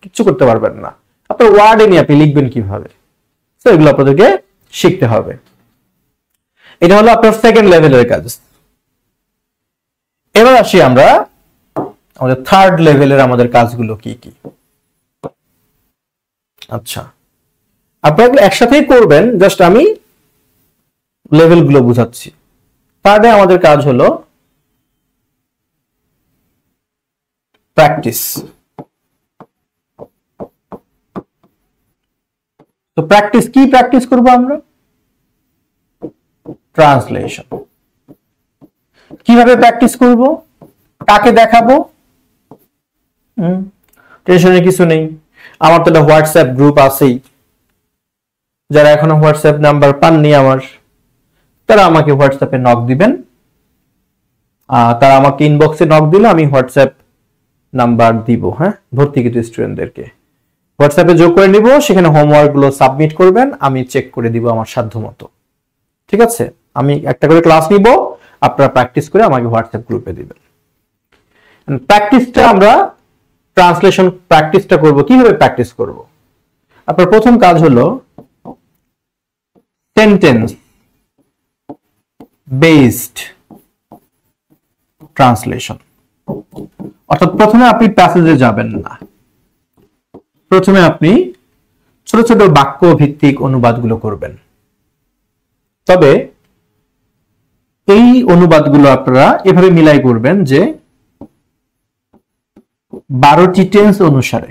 কিচ্ছু করতে পারবেন না। আপনার ওয়ার্ডে নিয়ে আপনি লিখবেন কিভাবে, তো এগুলো আপনাদেরকে শিখতে হবে। এটা হলো আপনার সেকেন্ড লেভেলের কাজ। এবার আসি আমরা আমাদের থার্ড লেভেলের আমাদের কাজগুলো কি কি। আচ্ছা, আপনারা একসাথেই করবেন, জাস্ট আমি লেভেলগুলো বুঝাচ্ছি। থার্ডে আমাদের কাজ হলো প্র্যাকটিস। তো প্র্যাকটিস কি প্র্যাকটিস করব আমরা? ট্রান্সলেশন। কিভাবে প্র্যাকটিস করব, কাকে দেখাবো? টেনশনের কিছু নেই, আমার তো একটা হোয়াটসঅ্যাপ গ্রুপ আছেই। যারা এখনো হোয়াটসঅ্যাপ নাম্বার পাননি আমার, তারা আমাকে হোয়াটসঅ্যাপে নক দিবেন। তারা আমাকে ইনবক্সে নক দিলে আমি হোয়াটসঅ্যাপ নাম্বার দিব। হ্যাঁ, ভর্তিকৃত স্টুডেন্টদেরকে হোয়াটসঅ্যাপে যোগ করে নিব, সেখানে হোমওয়ার্ক গুলো সাবমিট করবেন, আমি চেক করে দিব আমার সাধ্য মতো। ঠিক আছে, আমি একটা করে ক্লাস নিব, আপনারা প্র্যাকটিস করে আমাকে হোয়াটসঅ্যাপ গ্রুপে দিবেন। প্র্যাকটিসটা আমরা ট্রান্সলেশন প্র্যাকটিসটা করব। কিভাবে প্র্যাকটিস করব? আপনার প্রথম কাজ হলো সেন্টেন্স বেসড ট্রান্সলেশন। অর্থাৎ প্রথমে আপনি প্যাসেজে যাবেন না, প্রথমে আপনি ছোট ছোট বাক্য ভিত্তিক অনুবাদগুলো করবেন। তবে এই অনুবাদগুলো আপনারা এভাবে মিলাই করবেন যে 12টি টেন্স অনুসারে।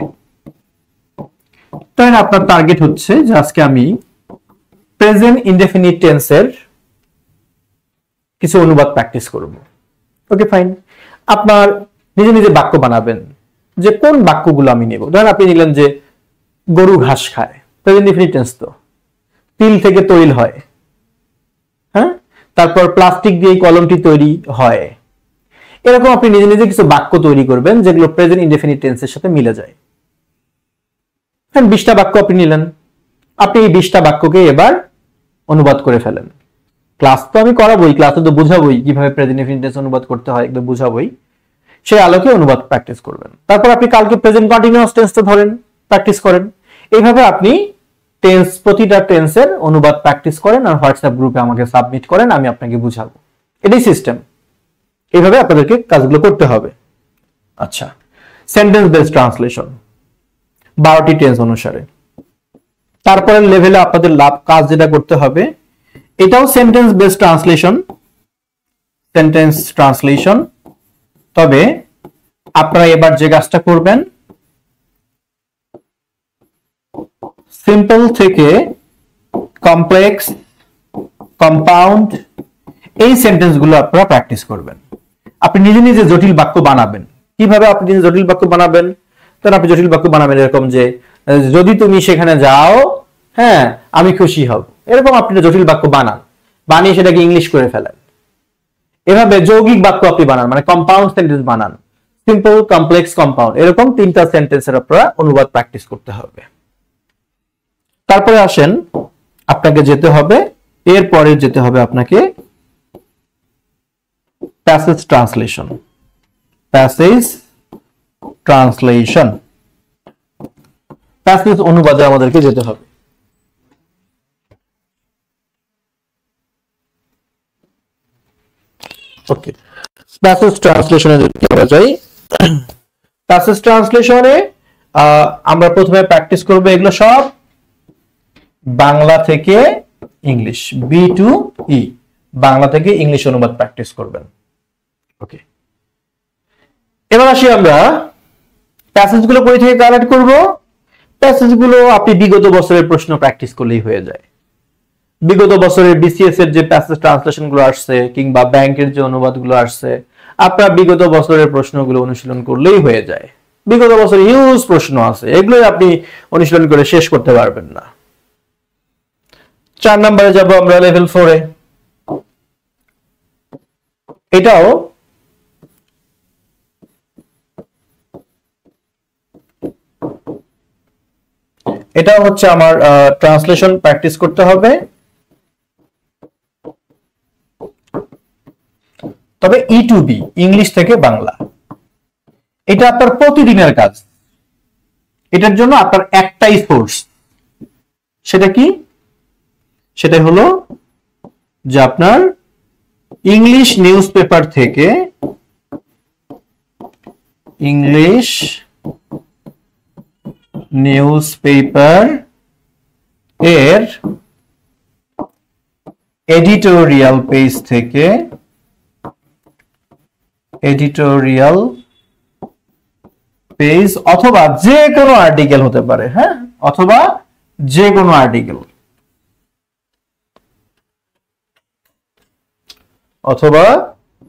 তাই আপনার টার্গেট হচ্ছে যে আজকে আমি প্রেজেন্ট ইনডেফিনিট টেন্সের কিছু অনুবাদ প্র্যাকটিস করব। ওকে, ফাইন। আপনার নিজে নিজে বাক্য বানাবেন যে কোন বাক্যগুলো আমি নেব। ধরেন আপনি নিলেন যে গরু ঘাস খায়, প্রেজেন্ট ইনডেফিনিট টেন্স তো। তিল থেকে তৈল হয়, হ্যাঁ, তারপর প্লাস্টিক দিয়ে কলমটি তৈরি হয়। এরকম আপনি নিজে নিজে কিছু বাক্য তৈরি করবেন যেগুলো প্রেজেন্ট ইনডেফিনিট টেন্সের সাথে মিলে যায়। হ্যাঁ, 20টা বাক্য আপনি নিলেন, আপনি এই 20টা বাক্যকে এবার অনুবাদ করে ফেলেন। ক্লাস তো আমি করাবোই, ক্লাসে তো বুঝাবোই কিভাবে প্রেজেন্ট ইনডেফিনিট টেন্স অনুবাদ করতে হয়, একদম বুঝাবোই। সেই আলোকে অনুবাদ প্র্যাকটিস করবেন। তারপর আপনি কালকে প্রেজেন্ট কন্টিনিউয়াস টেন্সটা ধরেন, প্র্যাকটিস করেন। এইভাবে আপনি টেন্স, প্রতিটা টেন্সের অনুবাদ প্র্যাকটিস করেন আর হোয়াটসঅ্যাপ গ্রুপে আমাকে সাবমিট করেন, আমি আপনাকে বুঝাবো। এটাই সিস্টেম, এইভাবে আপনাদেরকে কাজগুলো করতে হবে। আচ্ছা, সেন্টেন্স বেসড ট্রান্সলেশন 12টি টেন্স অনুসারে। তারপরে লেভেলে আপনাদের কাজ যেটা করতে হবে, এটাও sentence based translation, sentence translation. তবে আপনারা এবার যে কাজটা করবেন, সিম্পল থেকে কমপ্লেক্স, কম্পাউন্ড, এই সেন্টেন্স গুলো আপনারা প্র্যাকটিস করবেন। আপনি নিজে নিজে জটিল বাক্য বানাবেন। কিভাবে আপনি নিজে জটিল বাক্য বানাবেন? তাহলে আপনি জটিল বাক্য বানাবেন এরকম যে যদি তুমি সেখানে যাও, হ্যাঁ, আমি খুশি হব। এরকম আপনি জটিল বাক্য বানান, বানিয়ে সেটাকে ইংলিশ করে ফেলেন। এভাবে যৌগিক বাক্য আপনি বানান, মানে কম্পাউন্ড সেন্টেন্স বানান, সিম্পল, কমপ্লেক্স, কম্পাউন্ড, এরকম 3টা সেন্টেন্সের আপনারা অনুবাদ প্র্যাকটিস করতে হবে। তারপরে আসেন, আপনাকে যেতে হবে, এরপরে যেতে হবে আপনাকে passage translation. Passage translation, passage অনুবাদে আমাদেরকে যেতে হবে। ওকে, প্যাসেজ ট্রান্সলেশনে যদি আমরা যাই, প্যাসেজ ট্রান্সলেশনে আমরা প্রথমে প্র্যাকটিস করব এগুলো সব বাংলা থেকে ইংলিশ, বি টু ই, বাংলা থেকে ইংলিশ অনুবাদ প্র্যাকটিস করবেন। ওকে, এবার আসি আমরা প্যাসেজগুলো কই থেকে কালেক্ট করব। প্যাসেজগুলো আপনি বিগত বছরের প্রশ্ন প্র্যাকটিস করলেই হয়ে যায়। বিগত বছরের বিসিএস এর যে প্যাসেজ ট্রান্সলেশন গুলো আসছে কিংবা ব্যাংকের যে অনুবাদগুলো আসছে, আপনারা বিগত বছরের প্রশ্নগুলো অনুশীলন করলেই হয়ে যায়। বিগত বছরে হিউজ প্রশ্ন আছে, এগুলোই আপনি অনুশীলন করে শেষ করতে পারবেন না। 4 নম্বরে যাব আমরা, লেভেল 4-এ। এটাও হচ্ছে আমার ট্রান্সলেশন প্র্যাকটিস করতে হবে। তবে ই টু বি, ইংলিশ থেকে বাংলা, এটা আপনার প্রতিদিনের কাজ। এটার জন্য আপনার একটাই সোর্স, সেটা কি? সেটা হলো যে আপনার ইংলিশ নিউজ পেপার থেকে ইংলিশ নিউজ পেপার এর এডিটোরিয়াল পেজ থেকে এডিটোরিয়াল পেজ অথবা যে কোনো আর্টিকেল হতে পারে, হ্যাঁ, অথবা যে কোনো আর্টিকেল, অথবা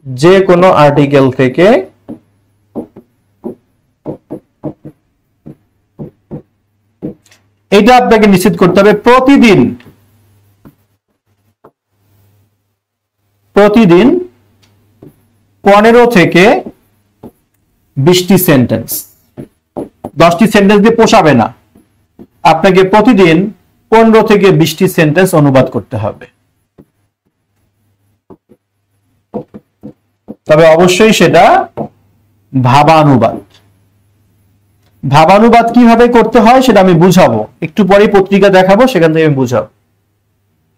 যে কোনো আর্টিকেল থেকে এটা আপনাকে নিশ্চিত করতে হবে প্রতিদিন 15 থেকে 20টি সেন্টেন্স, 10টি সেন্টেন্স দিয়ে পোষাবে না, আপনাকে প্রতিদিন 15 থেকে 20টি সেন্টেন্স অনুবাদ করতে হবে। তবে অবশ্যই সেটা ভাবানুবাদ। ভাবানুবাদ কিভাবে করতে হয় সেটা আমি বুঝাবো, একটু পরেই পত্রিকা দেখাবো, সেখান থেকে আমি বুঝাবো।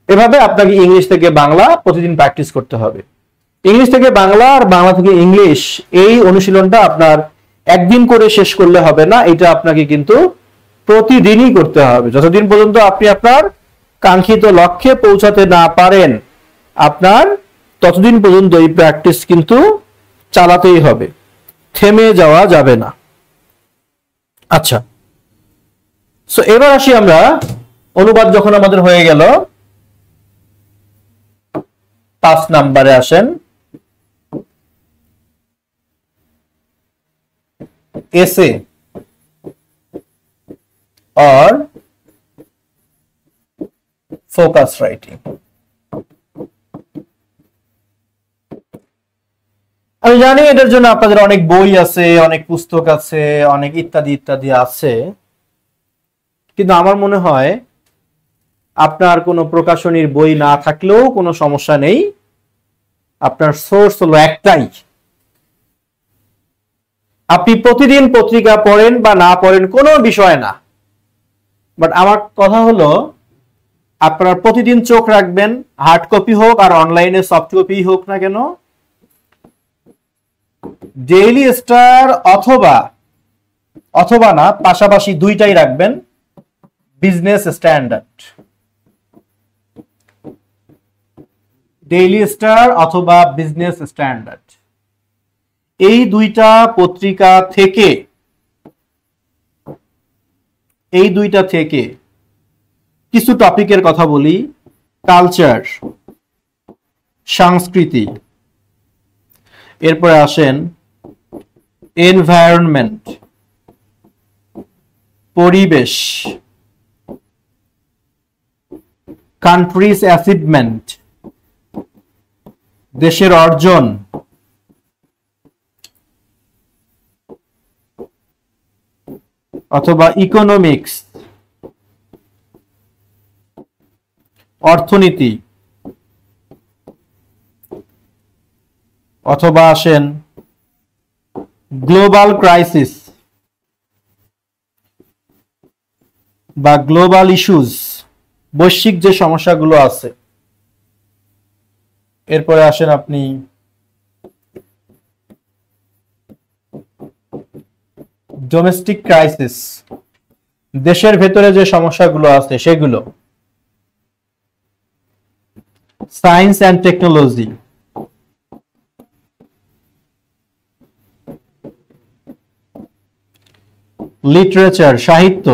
এভাবে আপনাকে ইংলিশ থেকে বাংলা প্রতিদিন প্র্যাকটিস করতে হবে। ইংলিশ থেকে বাংলা আর বাংলা থেকে ইংলিশ, এই অনুশীলনটা আপনার একদিন করে শেষ করলে হবে না, এটা আপনাকে কিন্তু প্রতিদিনই করতে হবে। যতদিন পর্যন্ত আপনি আপনার কাঙ্ক্ষিত লক্ষ্যে পৌঁছাতে না পারেন, আপনার ততদিন পর্যন্ত এই প্র্যাকটিস কিন্তু চালাতেই হবে, থেমে যাওয়া যাবে না। আচ্ছা, সো এবার আসি আমরা, অনুবাদ যখন আমাদের হয়ে গেল, 5 নম্বরে আসেন, এসে or focus writing। আমি জানি এটার জন্য আপনাদের অনেক বই আছে, অনেক পুস্তক আছে, অনেক ইত্যাদি ইত্যাদি আছে, কিন্তু আমার মনে হয় আপনার কোনো প্রকাশনীর বই না থাকলেও কোনো সমস্যা নেই, আপনার সোর্স হলো একটাই। আপনি প্রতিদিন পত্রিকা পড়েন বা না পড়েন কোনো বিষয় না, বাট আমার কথা হলো আপনারা প্রতিদিন চোখ রাখবেন, হার্ড কপি হোক আর অনলাইনে সফট কপি হোক না কেন, ডেইলি স্টার অথবা না, পাশাপাশি দুইটাই রাখবেন, বিজনেস স্ট্যান্ডার্ড। ডেইলি স্টার অথবা বিজনেস স্ট্যান্ডার্ড, এই দুইটা পত্রিকা থেকে কিছু টপিকের কথা বলি। কালচার, সংস্কৃতি, এরপরে আসেন এনভায়রনমেন্ট, পরিবেশ, কান্ট্রিজ অ্যাচিভমেন্ট, দেশের অর্জন, অথবা ইকোনমিক্স, অর্থনীতি, অথবা আসেন গ্লোবাল ক্রাইসিস বা গ্লোবাল ইস্যুস, বৈশ্বিক যে সমস্যাগুলো আছে। এরপরে আসেন আপনি ডোমেস্টিক ক্রাইসিস, দেশের ভেতরে যে সমস্যাগুলো আছে সেগুলো। সায়েন্স অ্যান্ড টেকনোলজি, লিটারেচার, সাহিত্য,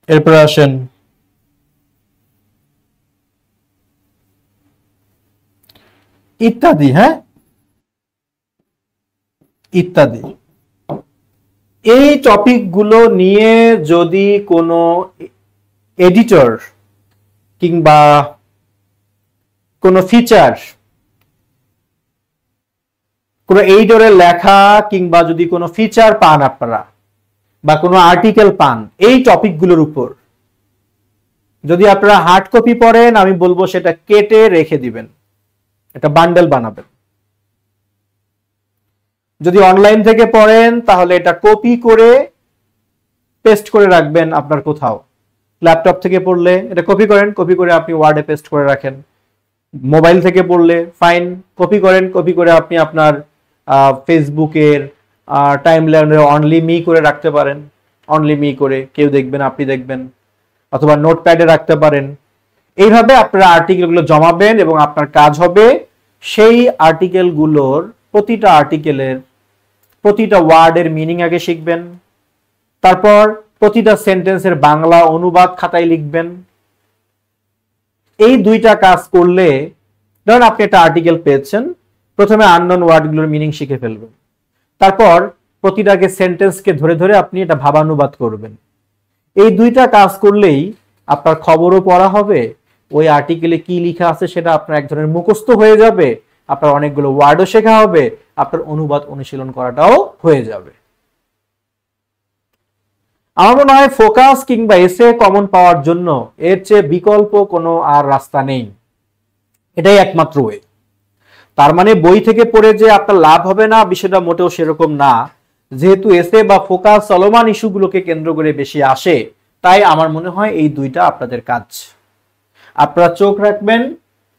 এরপরে আসেন ইত্যাদি, হ্যাঁ, ইত্যাদি। এই টপিকগুলো নিয়ে যদি কোনো এডিটর কিংবা কোনো ফিচার, কোনো এডিটরের লেখা কিংবা যদি কোনো ফিচার পান আপনারা বা কোনো আর্টিকেল পান এই টপিকগুলোর উপর, যদি আপনারা হার্ড কপি পড়েন, আমি বলবো সেটা কেটে রেখে দিবেন, এটা বান্ডেল বানাবেন। যদি অনলাইন থেকে পড়েন তাহলে এটা কপি করে পেস্ট করে রাখবেন আপনার কোথাও, ল্যাপটপ থেকে পড়লে এটা কপি করেন, কপি করে আপনি ওয়ার্ডে পেস্ট করে রাখেন। মোবাইল থেকে পড়লে ফাইন, কপি করেন, কপি করে আপনি আপনার ফেসবুকের টাইমলাইনে অনলি মি করে রাখতে পারেন, অনলি মি করে কেউ দেখবেন আপনি দেখবেন, অথবা নোটপ্যাডে রাখতে পারেন। এইভাবে আপনারা আর্টিকেলগুলো জমাবেন এবং আপনার কাজ হবে সেই আর্টিকেলগুলোর প্রতিটা আর্টিকেলের প্রতিটা ওয়ার্ডের মিনিং আগে শিখবেন, তারপর প্রতিটা সেন্টেন্সের বাংলা অনুবাদ খাতায় লিখবেন। এই দুইটা কাজ করলে, ধরুন আপনি একটা আর্টিকেল পেয়েছেন, প্রথমে আননোন ওয়ার্ডগুলোর মিনিং শিখে ফেলবেন, তারপর প্রতিটাকে সেন্টেন্সকে ধরে ধরে আপনি এটা ভাবানুবাদ করবেন। এই দুইটা কাজ করলেই আপনার খবরও পড়া হবে, ওই আর্টিকেলে কি লেখা আছে সেটা আপনার এক ধরনের মুখস্থ হয়ে যাবে, আপনার অনেকগুলো ওয়ার্ডও শেখা হবে, আপনার অনুবাদ অনুশীলন করাটাও হয়ে যাবে। আমার মনে হয় ফোকাস কিংবা এসে কমন পাওয়ার জন্য এর চেয়ে বিকল্প কোনো আর রাস্তা নেই, এটাই একমাত্র ওয়ে। তার মানে বই থেকে পড়ে যে আপনার লাভ হবে না বিষয়টা মোটেও সেরকম না। যেহেতু এসে বা ফোকাস চলমান ইস্যুগুলোকে কেন্দ্র করে বেশি আসে, তাই আমার মনে হয় এই দুইটা আপনাদের কাজ। আপনারা চোখ রাখবেন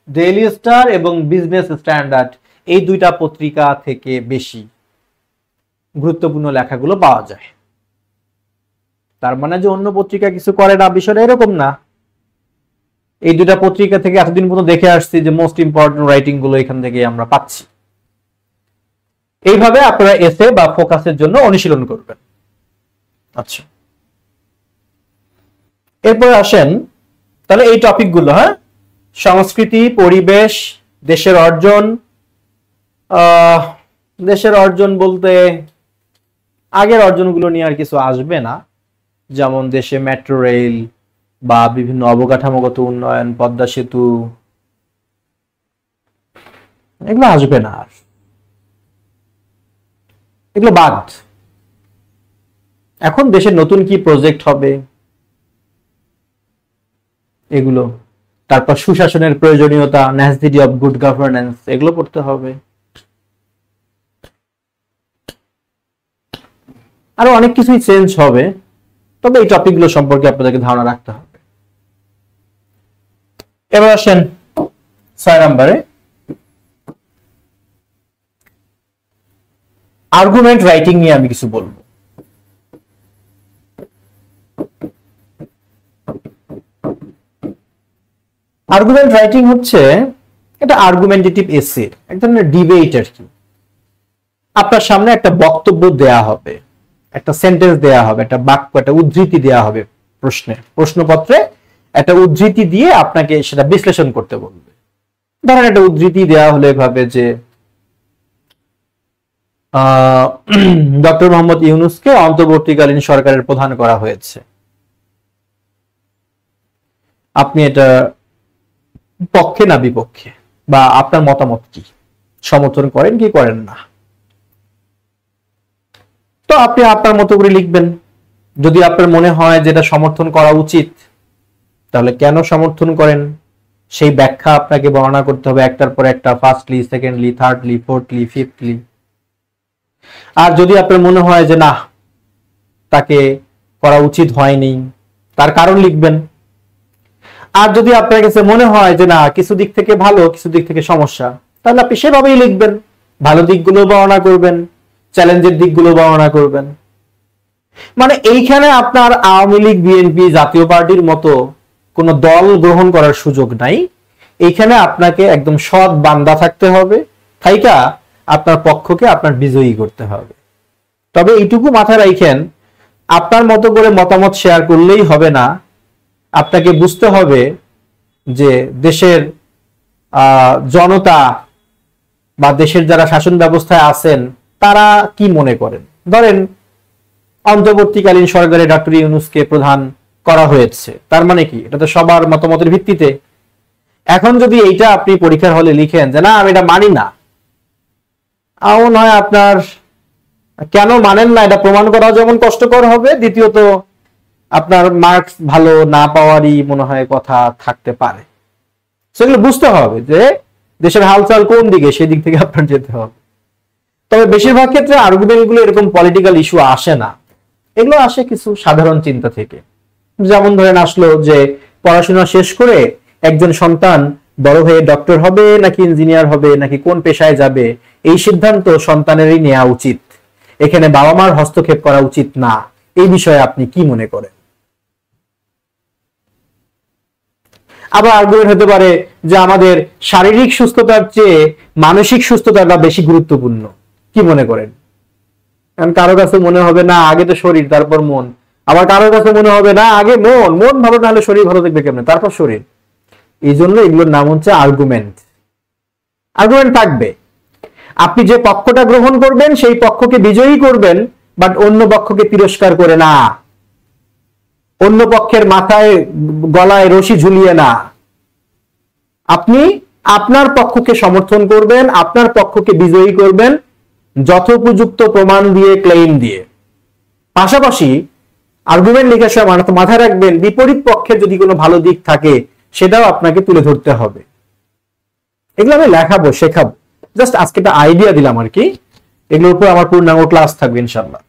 ডেইলি স্টার এবং বিজনেস স্ট্যান্ডার্ড, এই দুইটা পত্রিকা থেকে বেশি গুরুত্বপূর্ণ লেখাগুলো পাওয়া যায়। তার মানে যে অন্য পত্রিকা কিছু করে না বিষয়টা এরকম না। এই দুইটা পত্রিকা থেকে এতদিন পর্যন্ত দেখে আসছি যে মোস্ট ইম্পর্টেন্ট রাইটিং গুলো এখান থেকে আমরা পাচ্ছি। এইভাবে আপনারা এসে বা ফোকাসের জন্য অনুশীলন করবেন। আচ্ছা, এরপর আসেন তাহলে এই টপিকগুলো, হ্যাঁ, সংস্কৃতি, পরিবেশ, দেশের অর্জন। দেশের অর্জন বলতে আগের অর্জনগুলো নিয়ে আর কিছু আসবে না, যেমন দেশে মেট্রো রেল বা বিভিন্ন অবকাঠামোগত উন্নয়ন, পদ্মা সেতু, এগুলো আসবে না আর, এগুলো বাদ। এখন দেশের নতুন কি প্রজেক্ট হবে এগুলো, তারপর সুশাসনের প্রয়োজনীয়তা, নেসেসিটি অফ গুড গভর্নেন্স, এগুলো পড়তে হবে। আরো অনেক কিছুই চেঞ্জ হবে, তবে এই টপিকগুলো সম্পর্কে আপনাদেরকে ধারণা রাখতে হবে। এবার আসেন 6 নম্বরে, আর্গুমেন্ট রাইটিং নিয়ে আমি কিছু বলবো। আর্গুমেন্ট রাইটিং হচ্ছে এটা আর্গুমেন্টেটিভ এসে, এক ধরনের ডিবেট আর কি। আপনার সামনে একটা বক্তব্য দেয়া হবে, একটা সেন্টেন্স দেয়া হবে, একটা বাক্য, একটা উদ্ধৃতি দেয়া হবে, প্রশ্নপত্রে একটা উদ্ধৃতি দিয়ে আপনাকে সেটা বিশ্লেষণ করতে বলবে। ধরেন একটা উদ্ধৃতি দেয়া হলে এভাবে যে ডক্টর মোহাম্মদ ইউনূসকে অন্তর্বর্তীকালীন সরকারের প্রধান করা হয়েছে। আপনি এটা পক্ষে না বিপক্ষে, বা আপনার মতামত কি, সমর্থন করেন কি করেন না, তো আপনি আপনার মতো করে লিখবেন। যদি আপনার মনে হয় যেটা সমর্থন করা উচিত, তাহলে কেন সমর্থন করেন সেই ব্যাখ্যা আপনাকে বর্ণনা করতে হবে একটার পর একটা, ফার্স্টলি, সেকেন্ডলি, থার্ডলি, ফোর্থলি, ফিফথলি। আর যদি আপনার মনে হয় যে না, তাকে করা উচিত হয়নি, তার কারণ লিখবেন। আর যদি আপনার কাছে মনে হয় যে না, কিছু দিক থেকে ভালো, কিছু দিক থেকে সমস্যা, তাহলে আপনি সেভাবেই লিখবেন। ভালো দিকগুলো বর্ণনা করবেন, চ্যালেঞ্জের দিকগুলো বর্ণনা করবেন। মানে এইখানে আপনার আওয়ামী লীগ, বিএনপি, জাতীয় পার্টির মতো কোনো দল গ্রহণ করার সুযোগ নাই। এইখানে আপনাকে একদম সৎ বান্দা থাকতে হবে, থাইকা আপনার পক্ষকে আপনার বিজয়ী করতে হবে। তবে এইটুকু মাথায় রাখেন, আপনার মতো করে মতামত শেয়ার করলেই হবে না, আপনাকে বুঝতে হবে যে দেশের জনতা বা দেশের যারা শাসন ব্যবস্থায় আছেন তারা কি মনে করেন। ধরেন অন্তর্বর্তীকালীন সরকারে ডক্টর ইউনূসকে প্রধান করা হয়েছে, তার মানে কি, এটা তো সবার মতামতের ভিত্তিতে। এখন যদি এইটা আপনি পরীক্ষার হলে লিখেন যে না, আমি এটা মানি না, এমন হয় আপনার কেন মানেন না এটা প্রমাণ করা যেমন কষ্টকর হবে, দ্বিতীয়ত আপনার মার্কস ভালো না পাওয়ারই মনে হয় কথা থাকতে পারে। সেগুলো বুঝতে হবে যে দেশের হালচাল কোন দিকে, সেই দিক থেকে আপনার যেতে হবে। তবে বেশিরভাগ ক্ষেত্রে আর্গুমেন্ট গুলো এরকম পলিটিক্যাল ইস্যু আসে না, এগুলো আসে কিছু সাধারণ চিন্তা থেকে। যেমন ধরেন আসলো যে পড়াশোনা শেষ করে একজন সন্তান বড় হয়ে ডক্টর হবে নাকি ইঞ্জিনিয়ার হবে নাকি কোন পেশায় যাবে, এই সিদ্ধান্ত সন্তানেরই নেওয়া উচিত, এখানে বাবা মার হস্তক্ষেপ করা উচিত না। এই বিষয়ে আপনি কি মনে করেন? আবার আর্গুমেন্ট হতে পারে যে আমাদের শারীরিক সুস্থতার চেয়ে মানসিক সুস্থতাটা বেশি গুরুত্বপূর্ণ। কি মনে করেন? কারণ কারো কাছে মনে হবে না আগে তো শরীর তারপর মন, আবার কারো কাছে মনে হবে না আগে মন, মন ভালো না হলে শরীর ভালো থাকবে কেমনে, তারপর শরীর। এই জন্য এগুলোর নাম হচ্ছে আর্গুমেন্ট। আর্গুমেন্ট থাকবে, আপনি যে পক্ষটা গ্রহণ করবেন সেই পক্ষকে বিজয়ী করবেন, বাট অন্য পক্ষকে তিরস্কার করে না, অন্য পক্ষের মাথায় গলায় রশি ঝুলিয়ে না। আপনি আপনার পক্ষকে সমর্থন করবেন, আপনার পক্ষকে বিজয়ী করবেন যথোপযুক্ত প্রমাণ দিয়ে, ক্লেইম দিয়ে। পাশাপাশি আর্গুমেন্ট লেখার সময় মাথায় রাখবেন বিপরীত পক্ষের যদি কোনো ভালো দিক থাকে সেটাও আপনাকে তুলে ধরতে হবে। এগুলো আমি লেখাবো, শেখাবো, জাস্ট আজকে একটা আইডিয়া দিলাম আর কি। এগুলোর উপর আমার পূর্ণাঙ্গ ক্লাস থাকবে ইনশাআল্লাহ।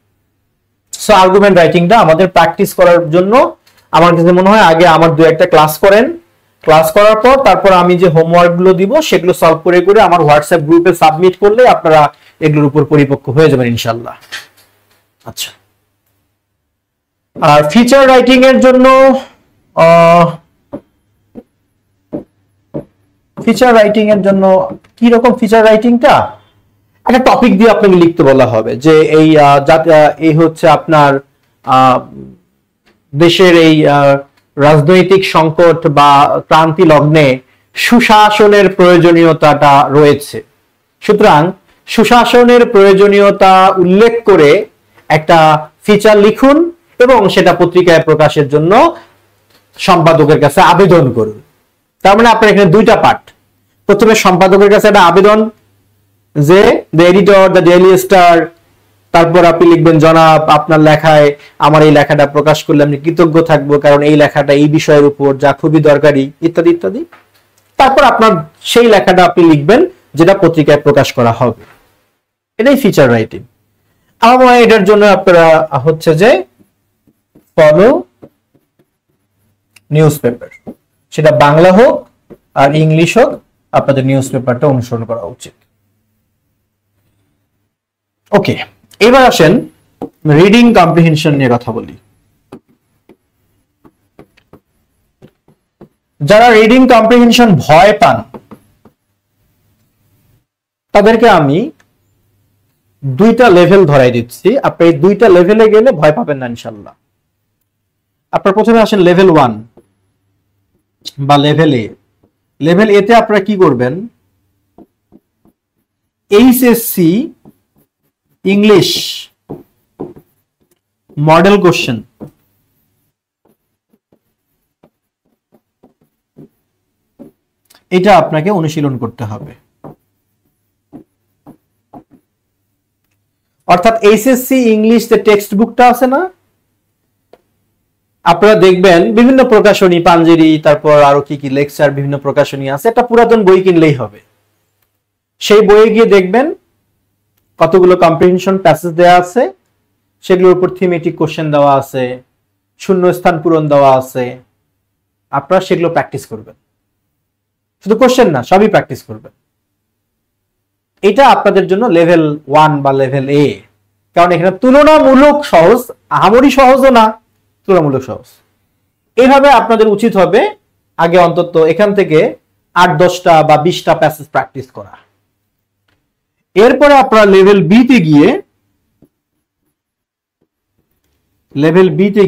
সো আর্গুমেন্ট রাইটিংটা আমাদের প্র্যাকটিস করার জন্য আমার কাছে মনে হয় আগে আমার দু একটা ক্লাস করেন, ক্লাস করার পর তারপর আমি যে হোমওয়ার্ক গুলো দিব সেগুলো সলভ করে করে আমার হোয়াটসঅ্যাপ গ্রুপে সাবমিট করলে আপনারা এগুলোর উপর পরিপক্ক হয়ে যাবেন ইনশাআল্লাহ। আচ্ছা, আর ফিচার রাইটিং এর জন্য কি রকম ফিচার রাইটিংটা, একটা টপিক দিয়ে আপনাকে লিখতে বলা হবে যে এই হচ্ছে আপনার দেশের এই রাজনৈতিক সংকট বা ক্রান্তি লগ্নে সুশাসনের প্রয়োজনীয়তাটা রয়েছে, সুতরাং সুশাসনের প্রয়োজনীয়তা উল্লেখ করে একটা ফিচার লিখুন এবং সেটা পত্রিকায় প্রকাশের জন্য সম্পাদকের কাছে আবেদন করুন। তার মানে আপনার এখানে দুইটা পার্ট। প্রথমে সম্পাদকের কাছে একটা আবেদন যে the editor, the daily star, তারপর আপনি লিখবেন জনাব আপনার লেখায় আমার এই লেখাটা প্রকাশ করলে আমি কৃতজ্ঞ থাকবো, কারণ এই লেখাটা এই বিষয়ের উপর যা খুবই দরকারি, ইত্যাদি ইত্যাদি। তারপর আপনার সেই লেখাটা আপনি লিখবেন যেটা পত্রিকায় প্রকাশ করা হবে। এটাই ফিচার রাইটিং। আমার এটার জন্য আপনারা হচ্ছে যে ফলো নিউজ পেপার, সেটা বাংলা হোক আর ইংলিশ হোক, আপনাদের নিউজ পেপারটা অনুসরণ করা উচিত। ওকে, এবার আসেন রিডিং কম্প্রিহেনশন নিয়ে কথা বলি। যারা রিডিং কম্প্রিহেনশন ভয় পান তাদেরকে আমি দুইটা লেভেল ধরাই দিচ্ছি, আপনি এই দুইটা লেভেলে গেলে ভয় পাবেন না ইনশাআল্লাহ। আপনারা প্রথমে আসেন লেভেল 1 বা লেভেল এ। লেভেল এ তে আপনারা কি করবেন, এইচএসসি ইংলিশ মডেল কোশ্চেন, এটা আপনাকে অনুশীলন করতে হবে। অর্থাৎ এইচএসসি ইংলিশ যে টেক্সট বুকটা আছে না, আপনারা দেখবেন বিভিন্ন প্রকাশনী, পাঞ্জেরি, তারপর আরো কি কি লেকচার, বিভিন্ন প্রকাশনী আছে, একটা পুরাতন বই কিনলেই হবে। সেই বইয়ে গিয়ে দেখবেন কতগুলো কম্প্রিহেনশন প্যাসেজ দেওয়া আছে, সেগুলোর উপর থিমেটিক কোশ্চেন দেওয়া আছে, শূন্যস্থান পূরণ দেওয়া আছে। আপনারা সেগুলো প্র্যাকটিস করবেন, শুধু কোশ্চেন না, সবই প্র্যাকটিস করবেন। এটা আপনাদের জন্য লেভেল 1 বা লেভেল এ, কারণ এখানে তুলনামূলক সহজ, আহামরি সহজও না, তুলনামূলক সহজ। এইভাবে আপনাদের উচিত হবে আগে অন্তত এখান থেকে 8-10টা বা 20টা প্যাসেজ প্র্যাকটিস করা। এরপরে আপনারা লেভেল বি তে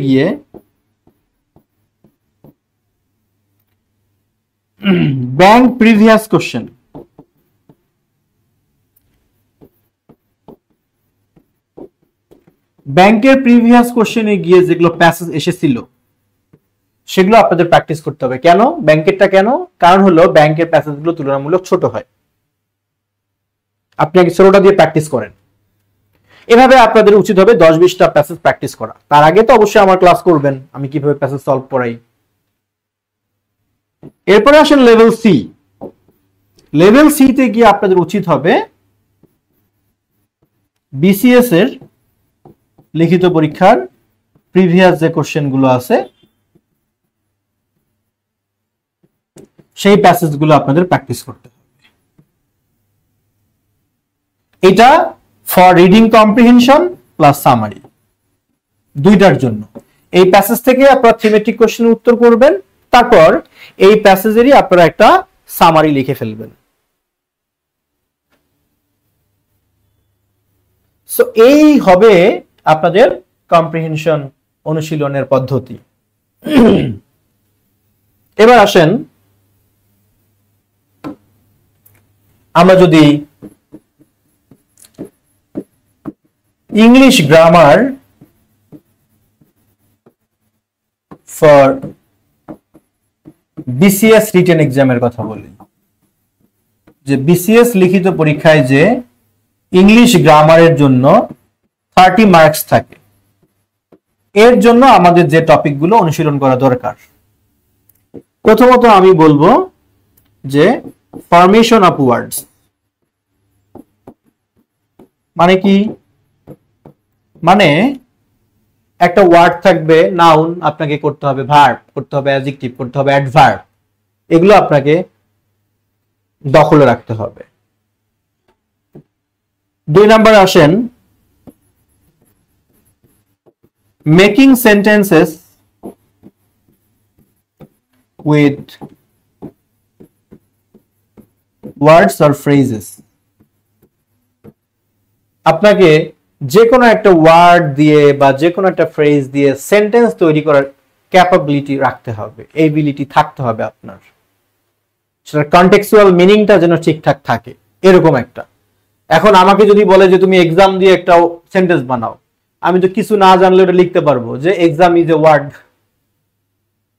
গিয়ে ব্যাংক প্রিভিয়াস কোশ্চেন, ব্যাংকের প্রিভিয়াস কোশ্চেনে গিয়ে যেগুলো প্যাসেজ এসেছিল সেগুলো আপনাদের প্র্যাকটিস করতে হবে। কেন ব্যাংকেরটা, কেন? কারণ হলো ব্যাংকের প্যাসেজগুলো তুলনামূলক ছোট হয়, আপনি আগে ছোটটা দিয়ে প্র্যাকটিস করেন। এভাবে আপনাদের উচিত হবে 10-20টা প্যাসেজ প্র্যাকটিস করা। তার আগে তো অবশ্যই আমার ক্লাস করবেন আমি কিভাবে প্যাসেজ সলভ করাই। এরপরে আসেন লেভেল সি। লেভেল সি তে গিয়ে আপনাদের উচিত হবে বিসিএস এর লিখিত পরীক্ষার প্রিভিয়াস যে কোশ্চেন গুলো আছে সেই প্যাসেজগুলো আপনাদের প্র্যাকটিস করতে হবে। এটা for reading comprehension plus summary, দুইটার জন্য। এই প্যাসেজ থেকে আপনারা থিমেটিক কোশ্চেনের উত্তর করবেন, তারপর এই প্যাসেজেরই আপনারা একটা সামারি লিখে ফেলবেন। সো এই হবে আপনাদের কম্প্রিহেনশন অনুশীলনের পদ্ধতি। এবার আসেন আমরা যদি English grammar for BCS written এক্সামের কথা বলি, যে বিসিএস লিখিত পরীক্ষায় যে ইংলিশ গ্রামারের জন্য 30 মার্কস থাকে, এর জন্য আমাদের যে টপিকগুলো অনুশীলন করা দরকার, প্রথমত আমি বলবো যে ফরমেশন অফ ওয়ার্ডস। মানে কি? মানে একটা ওয়ার্ড থাকবে, নাউন, আপনাকে করতে হবে ভার্ব, করতে হবে অ্যাডজেক্টিভ, করতে হবে অ্যাডভার্ব, এগুলো আপনাকে দখলে রাখতে হবে। 2 নম্বরে আসেন making sentences with words or phrases. আপনাকে যে কোনো একটা ওয়ার্ড দিয়ে বা যে কোনো একটা ফ্রেজ দিয়ে সেন্টেন্স তৈরি করার ক্যাপাবিলিটি রাখতে হবে, এবিলিটি থাকতে হবে আপনার। সেটার কনটেক্সচুয়াল মিনিংটা যেন ঠিকঠাক থাকে, এরকম একটা। এখন আমাকে যদি বলে যে তুমি এক্সাম দিয়ে একটা সেন্টেন্স বানাও, আমি তো কিছু না জানলে ওটা লিখতে পারবো যে এক্সাম ইজ এ ওয়ার্ড,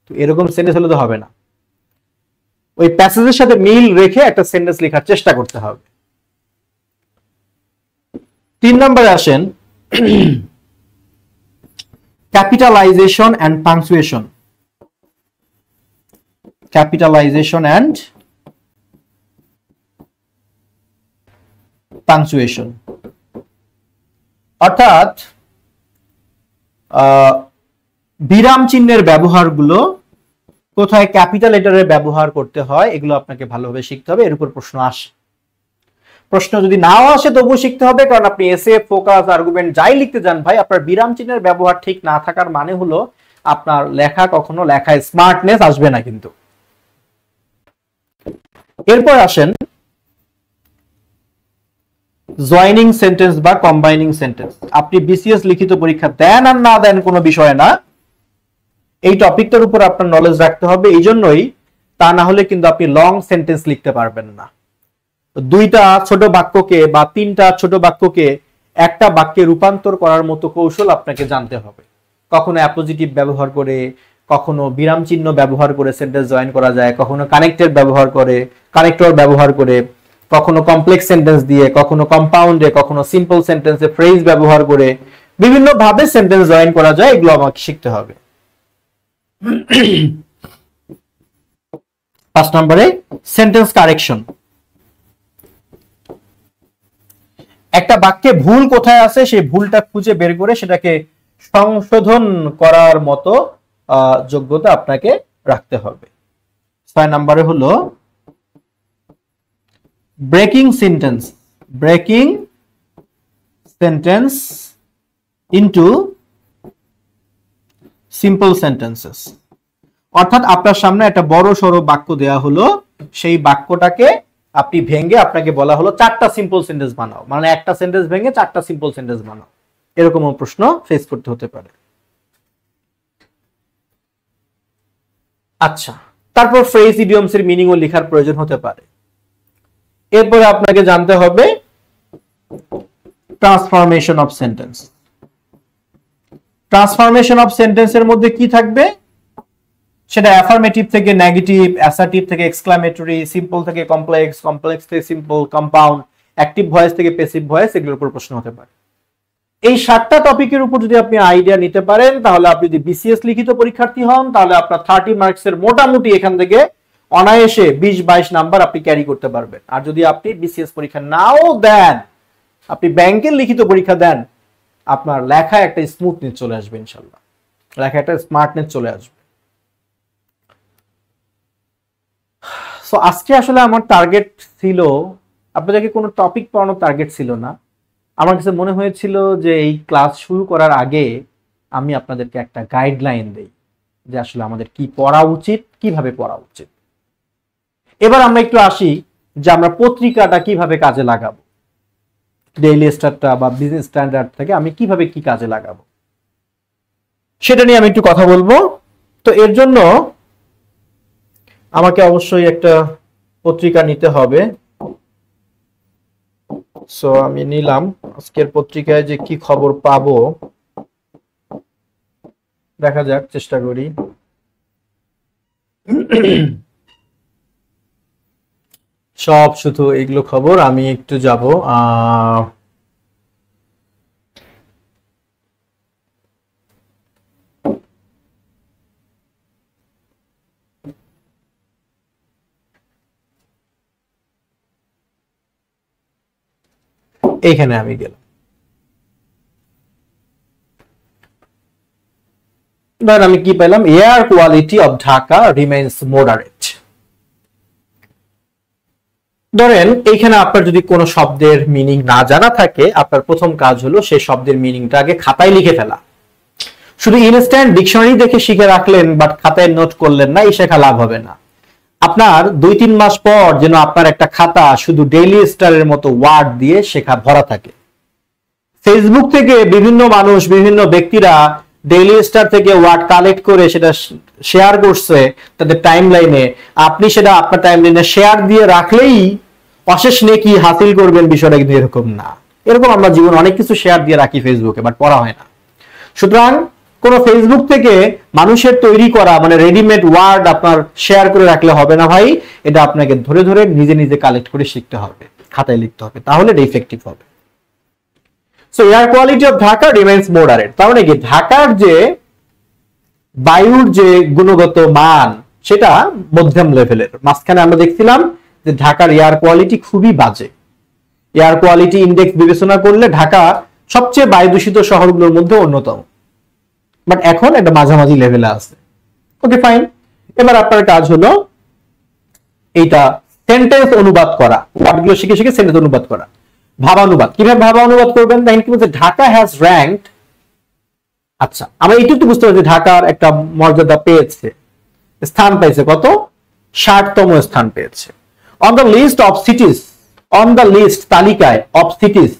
তো এরকম সেন্টেন্স হলে তো হবে না। ওই প্যাসেজের সাথে মিল রেখে একটা সেন্টেন্স লেখার চেষ্টা করতে হবে। 3 নম্বরে আসেন capitalization and punctuation. Capitalization and punctuation অর্থাৎ বিরাম চিহ্নের ব্যবহারগুলো, কোথায় ক্যাপিটাল লেটারের ব্যবহার করতে হয়, এগুলো আপনাকে ভালোভাবে শিখতে হবে। এর উপর প্রশ্ন আসে, প্রশ্ন যদি নাও আসে তবুও শিখতে হবে, কারণ আপনি এসে, ফোকাস, আর্গুমেন্ট যাই লিখতে যান ভাই, আপনার বিরাম চিহ্নের ব্যবহার ঠিক না থাকার মানে হলো আপনার লেখা কখনো লেখায় স্মার্টনেস আসবে না কিন্তু। এরপর আসেন জয়েনিং সেন্টেন্স বা কম্বাইনিং সেন্টেন্স। আপনি বিসিএস লিখিত পরীক্ষা দেন আর না দেন কোনো বিষয় না, এই টপিকটার উপর আপনার নলেজ রাখতে হবে। এই জন্যই, তা না হলে কিন্তু আপনি লং সেন্টেন্স লিখতে পারবেন না। 2টা ছোট বাক্যকে বা 3টা ছোট বাক্যকে একটা বাক্যে রূপান্তর করার মতো কৌশল আপনাকে জানতে হবে। কখনো অ্যাপোজিটিভ ব্যবহার করে, কখনো বিরাম চিহ্ন ব্যবহার করে সেন্টেন্স জয়েন করা যায়, কখনো কানেক্টেড ব্যবহার করে, কানেক্টর ব্যবহার করে, কখনো কমপ্লেক্স সেন্টেন্স দিয়ে, কখনো কম্পাউন্ডে, কখনো সিম্পল সেন্টেন্সে ফ্রেজ ব্যবহার করে বিভিন্ন ভাবে সেন্টেন্স জয়েন করা যায়। এগুলো আমাকে শিখতে হবে। 5 নম্বরে সেন্টেন্স কারেকশন। একটা বাক্যে ভুল কোথায় আছে সেই ভুলটা খুঁজে বের করে সেটাকে সংশোধন করার মতো যোগ্যতা আপনাকে রাখতে হবে। 6 নম্বরে হলো breaking sentence. Breaking sentence into simple sentences. অর্থাৎ আপনার সামনে একটা বড় সড়ো বাক্য দেয়া হলো, সেই বাক্যটাকে আপনি ভেঙে, আপনাকে বলা হলো 4টা সিম্পল সেন্টেন্স বানাও, মানে একটা সেন্টেন্স ভেঙে 4টা সিম্পল সেন্টেন্স বানাও, এরকম প্রশ্ন ফেস করতে হতে পারে। আচ্ছা, তারপর ফ্রেজ ইডিয়মস এর মিনিং ও লেখার প্রয়োজন হতে পারে। এরপরে আপনাকে জানতে হবে transformation of sentence. Transformation of সেন্টেন্সের মধ্যে কি থাকবে? সেটা অ্যাফার্মেটিভ থেকে নেগেটিভ, অ্যাসার্টিভ থেকে এক্সক্লামেটরি, সিম্পল থেকে কমপ্লেক্স, কমপ্লেক্স থেকে সিম্পল, কম্পাউন্ড, অ্যাক্টিভ ভয়েস থেকে প্যাসিভ ভয়েস, এগুলোর উপর প্রশ্ন হতে পারে। এই 7টা টপিকের উপর যদি আপনি আইডিয়া নিতে পারেন, তাহলে আপনি যদি বিসিএস লিখিত পরীক্ষার্থী হন, তাহলে আপনার 30 মার্কসের মোটামুটি এখান থেকে অনায়াসে 20-22 নাম্বার আপনি ক্যারি করতে পারবেন। আর যদি আপনি বিসিএস পরীক্ষা নাও দেন, আপনি ব্যাংকের লিখিত পরীক্ষা দেন, আপনার লেখায় একটা স্মুথনেস চলে আসবে, ইনশাআল্লাহ লেখায় একটা স্মার্টনেস চলে আসবে। সো আজকে আসলে আমার টার্গেট ছিল, আপনাদেরকে কোনো টপিক পড়ানোর টার্গেট ছিল না। আমার কাছে মনে হয়েছিল যে এই ক্লাস শুরু করার আগে আমি আপনাদেরকে একটা গাইডলাইন দেই যে আসলে আমাদের কি পড়া উচিত, কিভাবে পড়া উচিত। এবার আমরা একটু আসি যে আমরা পত্রিকাটা কিভাবে কাজে লাগাবো, ডেইলি স্টারটা বা বিজনেস স্ট্যান্ডার্ড থেকে আমি কিভাবে কি কাজে লাগাবো সেটা নিয়ে আমি একটু কথা বলবো। তো এর জন্য আমাকে অবশ্যই একটা পত্রিকা নিতে হবে। সো আমি নিলাম, আজকের পত্রিকায় যে কি খবর পাবো দেখা যাক, চেষ্টা করি। সব শুধু এগুলো খবর। আমি একটু যাব এইখানে, আমি গেলাম। ধরেন আমি কি পেলাম, air quality of Dhaka remains moderate. ধরেন এইখানে আপনার যদি কোনো শব্দের মিনিং না জানা থাকে, আপনার প্রথম কাজ হলো সেই শব্দের মিনিংটা আগে খাতায় লিখে ফেলা। শুধু ইনস্ট্যান্ট ডিকশনারি দেখে শিখে রাখলেন বাট খাতায় নোট করলেন না, এই শেখা লাভ হবে না। আপনার 2-3 মাস পর যেন আপনার একটা খাতা শুধু ডেইলি স্টারের মতো ওয়ার্ড দিয়ে শেখা ভরা থাকে। ফেসবুক থেকে বিভিন্ন মানুষ, বিভিন্ন ব্যক্তিরা ডেইলি স্টার থেকে ওয়ার্ড কালেক্ট করে সেটা শেয়ার করছে তাদের টাইমলাইনে। আপনি সেটা আপনার টাইমলাইনে শেয়ার দিয়ে রাখলেই অশেষ নেকি হাসিল করবেন, বিষয়টা কিন্তু এরকম না। এরকম আমরা জীবনে অনেক কিছু শেয়ার দিয়ে রাখি ফেসবুকে, বাট পড়া হয় না। সুতরাং কোন ফেসবুক থেকে মানুষের তৈরি করা মানে রেডিমেড ওয়ার্ড আপনার শেয়ার করে রাখলে হবে না ভাই। এটা আপনাকে ধরে ধরে নিজে নিজে কালেক্ট করে শিখতে হবে, খাতায় লিখতে হবে, তাহলে এটা ইফেক্টিভ হবে। So air quality of Dhaka remains moderate, তার মানে কি ঢাকার যে বায়ুর যে গুণগত মান সেটা মধ্যম লেভেলের। মাঝখানে আমরা দেখছিলাম যে ঢাকার এয়ার কোয়ালিটি খুবই বাজে। এয়ার কোয়ালিটি ইন্ডেক্স বিবেচনা করলে ঢাকা সবচেয়ে বায়ু দূষিত শহরগুলোর মধ্যে অন্যতম, বাট এখন এটা মাঝামাঝি লেভেলে আছে। Okay fine. এবার আপনার কাজ হলো এইটা সেন্টেন্স অনুবাদ করা, ওয়ার্ডগুলো শিখে শিখে সেন্টেন্স অনুবাদ করা। ভাবানুবাদ কিভাবে ভাবানুবাদ করবেন, দেখেন কি বলছে, ঢাকা হ্যাজ র‍্যাঙ্কড। আচ্ছা, আমরা এইটুকু বুঝতে পারছি ঢাকার একটা মর্যাদা পেয়েছে, স্থান পেয়েছে, কত? 60তম স্থান পেয়েছে। On the list of cities, on the list তালিকায়, অফ সিটিজ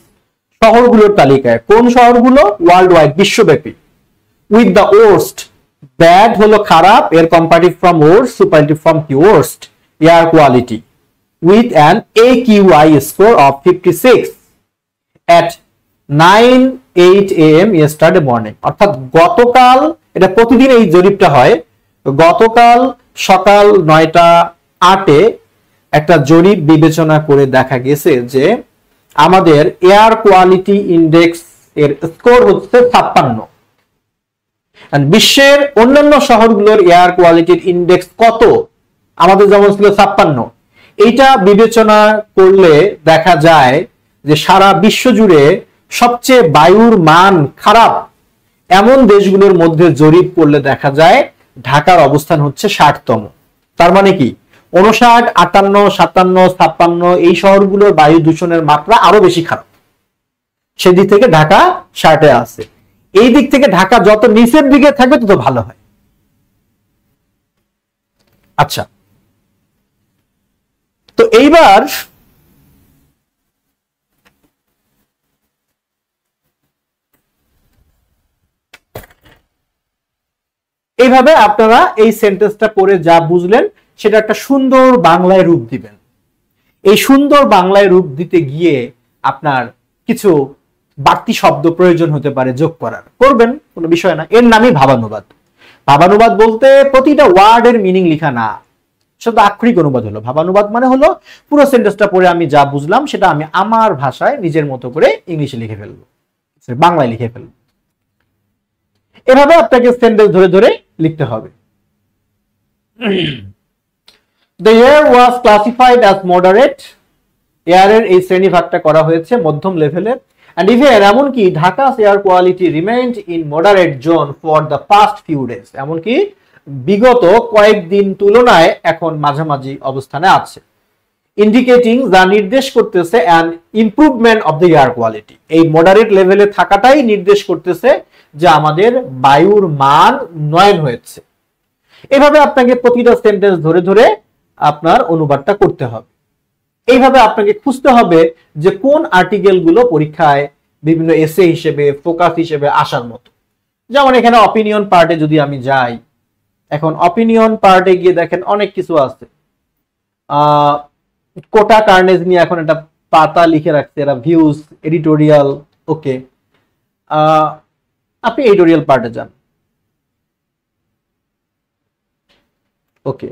শহরগুলোর তালিকায়। কোন শহরগুলো? ওয়ার্ল্ড ওয়াইড, বিশ্বব্যাপী। উইথ দ্য ওর্স্ট, ব্যাড হলো খারাপ, এর comparative from worst, superlative from কি worst, air quality. With an AQI score of 56 at 9:08 AM yesterday morning, অর্থাৎ গতকাল, এটা প্রতিদিন এই জরিপটা হয়, গতকাল সকাল 9:08 একটা জরিপ বিবেচনা করে দেখা গেছে যে আমাদের এয়ার কোয়ালিটি ইন্ডেক্স এর স্কোর হচ্ছে 56। বিশ্বের অন্যান্য শহরগুলোর এয়ার কোয়ালিটির ইন্ডেক্স কত? আমাদের যেমন ছিল 56। এইটা বিবেচনা করলে দেখা যায় যে সারা বিশ্ব জুড়ে সবচেয়ে বায়ুর মান খারাপ এমন দেশগুলোর মধ্যে জরিপ করলে দেখা যায় ঢাকার অবস্থান হচ্ছে 60তম। তার মানে কি 59, 58, 57, 56 এই শহরগুলোর বায়ু দূষণের মাত্রা আরো বেশি খারাপ। সেদিক থেকে ঢাকা 60-এ আছে। এই দিক থেকে ঢাকা যত নিচের দিকে থাকবে তত ভালো হয়। আচ্ছা, তো এইবার এইভাবে আপনারা এই সেন্টেন্সটা পড়ে যা বুঝলেন সেটা একটা সুন্দর বাংলায় রূপ দিবেন। এই সুন্দর বাংলায় রূপ দিতে গিয়ে আপনার কিছু বাড়তি শব্দ প্রয়োজন হতে পারে যোগ করার, করবেন, কোনো বিষয় না। এর নামই ভাবানুবাদ। ভাবানুবাদ বলতে প্রতিটা ওয়ার্ডের মিনিং লেখা না, সেটা আক্ষরিক অনুবাদ হলো। ভাবানুবাদ মানে হলো পুরো সেন্টেন্সটা পড়ে আমি যা বুঝলাম সেটা আমি আমার ভাষায় নিজের মতো করে ইংলিশে লিখে ফেলবো, বাংলায় লিখে ফেলবো। এভাবে আপনাকে সেন্টেন্স ধরে ধরে লিখতে হবে। The year was classified as moderate. এয়ারের এই শ্রেণী ভাগটা করা হয়েছে মধ্যম লেভেলের। And even এমনকি ঢাকা's air quality remained in moderate zone for the past few days. এমনকি বিগত কয়েকদিন তুলনায় এখন মাঝামাঝি অবস্থানে আছে, ইন্ডিকেটিং যা নির্দেশ করতেছে an improvement of the air quality. এই মডারেট লেভেলে থাকাটাই নির্দেশ করতেছে যে আমাদের বায়ুর মান উন্নয়ন হয়েছে। এভাবে আপনাকে প্রতিটা সেন্টেন্স ধরে ধরে আপনার অনুবাদটা করতে হবে। এইভাবে আপনাকে খুঁজতে হবে যে কোন আর্টিকেল গুলো পরীক্ষায় বিভিন্ন এসে হিসেবে, ফোকাস হিসেবে আসার মতো। যেমন এখানে অপিনিয়ন পার্টে যদি আমি যাই, এখন অপিনিয়ন পার্টে গিয়ে দেখেন অনেক কিছু আছে। কোটা কার্নেজ নিয়ে এখন একটা পাতা লিখে রাখছে এরা, ভিউজ, এডিটোরিয়াল। ওকে, আপনি এডিটোরিয়াল পার্টে যান। ওকে,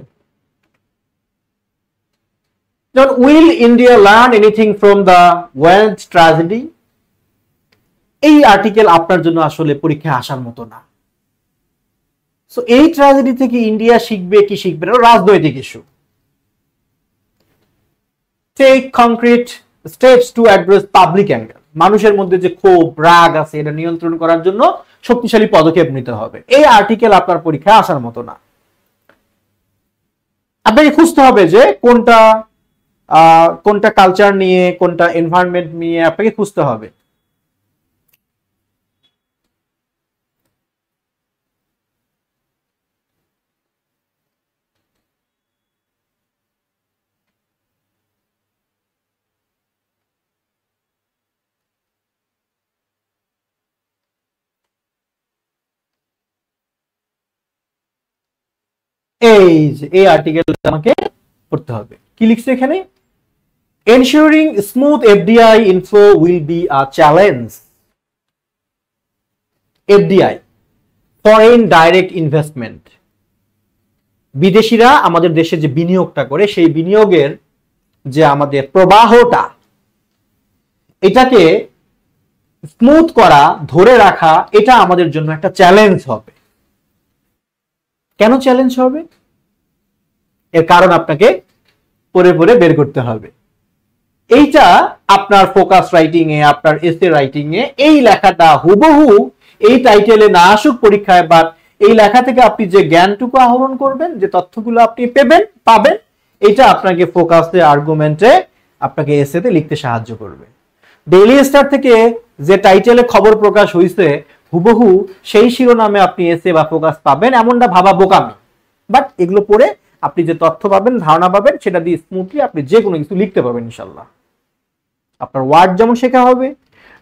যেমন will India learn anything from the wealth tragedy, এই আর্টিকেল আপনার জন্য আসলে পরীক্ষায় আসার মতো না। সো এই ট্র্যাজেডি থেকে ইন্ডিয়া শিখবে কি শিখবে না, রাজনৈতিক issue. Take concrete steps to address public angle, মানুষের মধ্যে যে ক্ষোভ রাগ আছে এটা নিয়ন্ত্রণ করার জন্য শক্তিশালী পদক্ষেপ নিতে হবে। এই আর্টিকেল আপনার পরীক্ষায় আসার মতো না। আপনাকে খুঁজতে হবে যে কোনটা কালচার নিয়ে, কোনটা এনভায়রনমেন্ট নিয়ে, আপনাকে খুঁজতে হবে। এই আর্টিকেলটা আমাকে পড়তে হবে। কি লিখছে এখানে? Ensuring smooth FDI inflow will be a challenge. FDI, Foreign Direct Investment, বিদেশিরা আমাদের দেশে যে বিনিয়োগটা করে সেই বিনিয়োগের যে আমাদের প্রবাহটা, এটাকে স্মুথ করা, ধরে রাখা, এটা আমাদের জন্য একটা চ্যালেঞ্জ হবে। কেন চ্যালেঞ্জ হবে? এর কারণ আপনাকে পড়ে পড়ে বের করতে হবে। এইটা আপনার ফোকাস রাইটিং এ, আপনার এসে রাইটিং এ এই লেখাটা হুবহু এই টাইটেলে না আসুক পরীক্ষায়, বাট এই লেখা থেকে আপনি যে জ্ঞানটুকু আহরণ করবেন, যে তথ্যগুলো আপনি পাবেন, এটা আপনাকে ফোকাসে, আর্গুমেন্টে, আপনাকে এসেতে লিখতে সাহায্য করবে। ডেইলি স্টার থেকে যে টাইটেলে খবর প্রকাশ হয়েছে হুবহু সেই শিরোনামে আপনি এসে বা ফোকাস পাবেন, এমনটা ভাবা বোকামি। বাট এগুলো পড়ে আপনি যে তথ্য পাবেন, ধারণা পাবেন, সেটা দিয়ে স্মুথলি আপনি যে কোনো কিছু লিখতে পারবেন ইনশাল্লাহ। আপনার ওয়ার্ড যেমন শেখা হবে,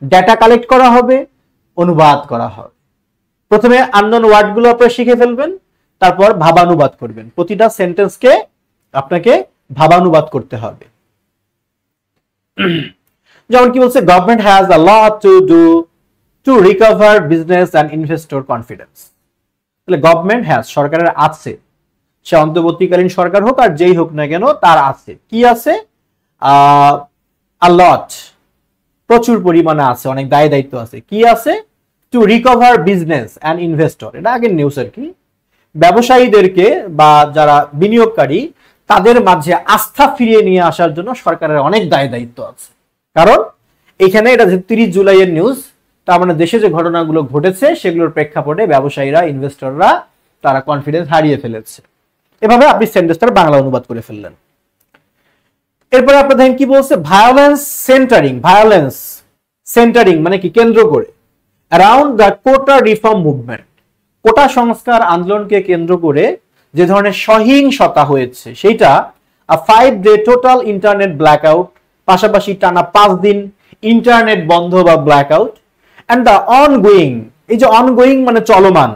ডেটা কালেক্ট করা হবে, অনুবাদ করা হবে। প্রথমে আননোন ওয়ার্ডগুলো আপনারা শিখে ফেলবেন, তারপর ভাবানুবাদ করবেন। প্রতিটা সেন্টেন্সকে আপনাকে ভাবানুবাদ করতে হবে। যেমন কি বলছে, government has a lot to do to recover business and investor confidence. তাহলে গভর্নমেন্ট হ্যাজ, সরকারের আছে, সে অন্তর্বর্তীকালীন সরকার হোক আর যেই হোক না কেন, তার আছে। কি আছে? আ লট, প্রচুর পরিমাণে আছে, অনেক দায় দায়িত্ব আছে। কি আছে? To recover business and investor, এটা আগের নিউজ আর কি। ব্যবসায়ীদেরকে বা যারা বিনিয়োগকারী তাদের মাঝে আস্থা ফিরিয়ে নিয়ে আসার জন্য সরকারের অনেক দায় দায়িত্ব আছে। কারণ এখানে এটা 30 জুলাইয়ের নিউজ, তার মানে দেশে যে ঘটনাগুলো ঘটেছে সেগুলোর প্রেক্ষাপটে ব্যবসায়ীরা, ইনভেস্টররা তারা কনফিডেন্স হারিয়ে ফেলেছে। এভাবে আপনি সেন্টেন্সটার বাংলা অনুবাদ করে ফেললেন। এরপরে আপনার দেখেন কি বলছে, ভায়োলেন্স সেন্টারিং। ভায়োলেন্স সেন্টারিং মানে কি? কেন্দ্র করে। Around the quota reform movement, quota সংস্কার আন্দোলনকে কেন্দ্র করে যে ধরনের সহিংসতা হয়েছে সেইটা। 5 ডে টোটাল ইন্টারনেট ব্ল্যাকআউট, পাশাপাশি টানা 5 দিন ইন্টারনেট বন্ধ বা ব্ল্যাকআউট। অ্যান্ড দ্য অনগোয়িং, এই যে অনগোয়িং মানে চলমান,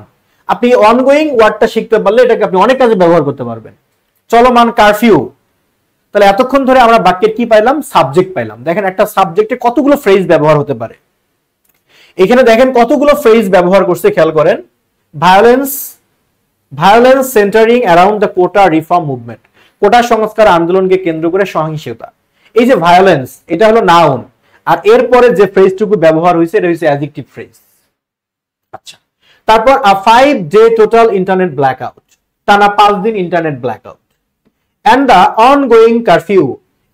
আপনি অনগোয়িং ওয়ার্ডটা শিখতে পারলে এটাকে আপনি অনেক কাজে ব্যবহার করতে পারবেন। চলমান কারফিউ, তাহলে এতক্ষণ ধরে আমরা বাক্যের কি পাইলাম? সাবজেক্ট পাইলাম। দেখেন একটা সাবজেক্টে কতগুলো ফ্রেজ ব্যবহার হতে পারে। এখানে দেখেন কতগুলো ফ্রেজ ব্যবহার করছে, খেয়াল করেন। Violence centering around the quota reform movement, quota সংস্কার আন্দোলনকে কেন্দ্র করে সহিংসতা। এই যে ভায়োলেন্স, এটা হলো নাউন, আর এরপরে যে ফ্রেজটুকু ব্যবহার হয়েছে এটা হচ্ছে অ্যাডজেক্টিভ ফ্রেজ। আচ্ছা, তারপর 5 ডে টোটাল ইন্টারনেট ব্ল্যাকআউট, টানা 5 দিন internet blackout. And the ongoing curfew,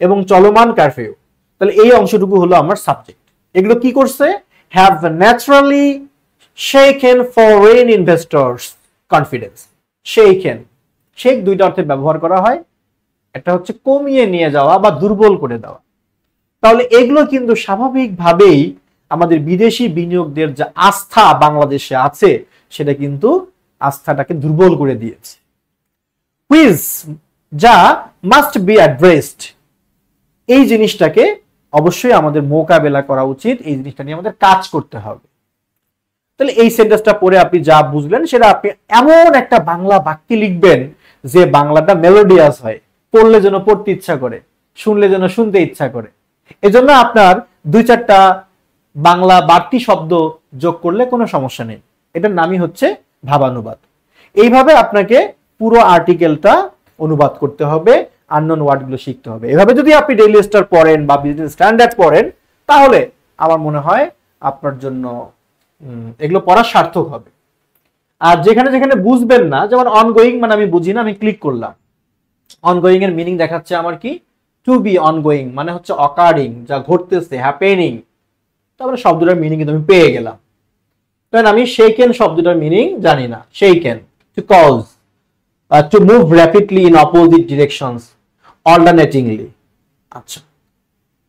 এবং চলমান কারফিউ। তাহলে এই অংশটুকু হলো আমার সাবজেক্ট। এগুলো কি করছে? Have naturally shaken foreign investors confidence, shaken, shake দুইটা অর্থে ব্যবহার করা হয়। একটা হচ্ছে কমিয়ে নিয়ে যাওয়া বা দুর্বল করে দেওয়া। তাহলে এগুলো কিন্তু স্বাভাবিকভাবেই আমাদের বিদেশি বিনিয়োগদের যে আস্থা বাংলাদেশে আছে সেটা কিন্তু আস্থাটাকে দুর্বল করে দিয়েছে। হুইচ যা মাস্ট বি অ্যাড্রেসড, এই জিনিসটাকে অবশ্যই আমাদের মোকাবেলা করা উচিত, এই জিনিসটা নিয়ে আমাদের কাজ করতে হবে। তাহলে এই সেন্টেন্সটা পড়ে আপনি যা বুঝলেন সেটা আপনি এমন একটা বাংলা বাক্যে লিখবেন যে বাংলাটা মেলোডিয়াস হয়, পড়লে যেন পড়তে ইচ্ছা করে, শুনলে যেন শুনতে ইচ্ছা করে। এজন্য আপনার 2-4টা বাংলা বাড়তি শব্দ যোগ করলে কোনো সমস্যা নেই। এটার নামই হচ্ছে ভাবানুবাদ। এইভাবে আপনাকে পুরো আর্টিকেলটা অনুবাদ করতে হবে, আননোন ওয়ার্ডগুলো শিখতে হবে। এভাবে যদি আপনি ডেইলি স্টার পড়েন বা বিজনেস স্ট্যান্ডার্ড পড়েন তাহলে আমার মনে হয় আপনার জন্য এগুলো পড়া সার্থক হবে। আর যেখানে যেখানে বুঝবেন না, যেমন অনগোয়িং মানে আমি বুঝি না, আমি ক্লিক করলাম, অনগোয়িং এর মিনিং দেখাচ্ছে আমার কি টু বি অনগোয়িং মানে হচ্ছে অকারিং, যা ঘটতেছে, হ্যাপেনিং। তারপরে শব্দটার মিনিং কিন্তু আমি পেয়ে গেলাম। কারণ আমি শেকেন শব্দটার মিনিং জানি না। Shaken to cause, to move rapidly in opposite directions alternatingly. আচ্ছা,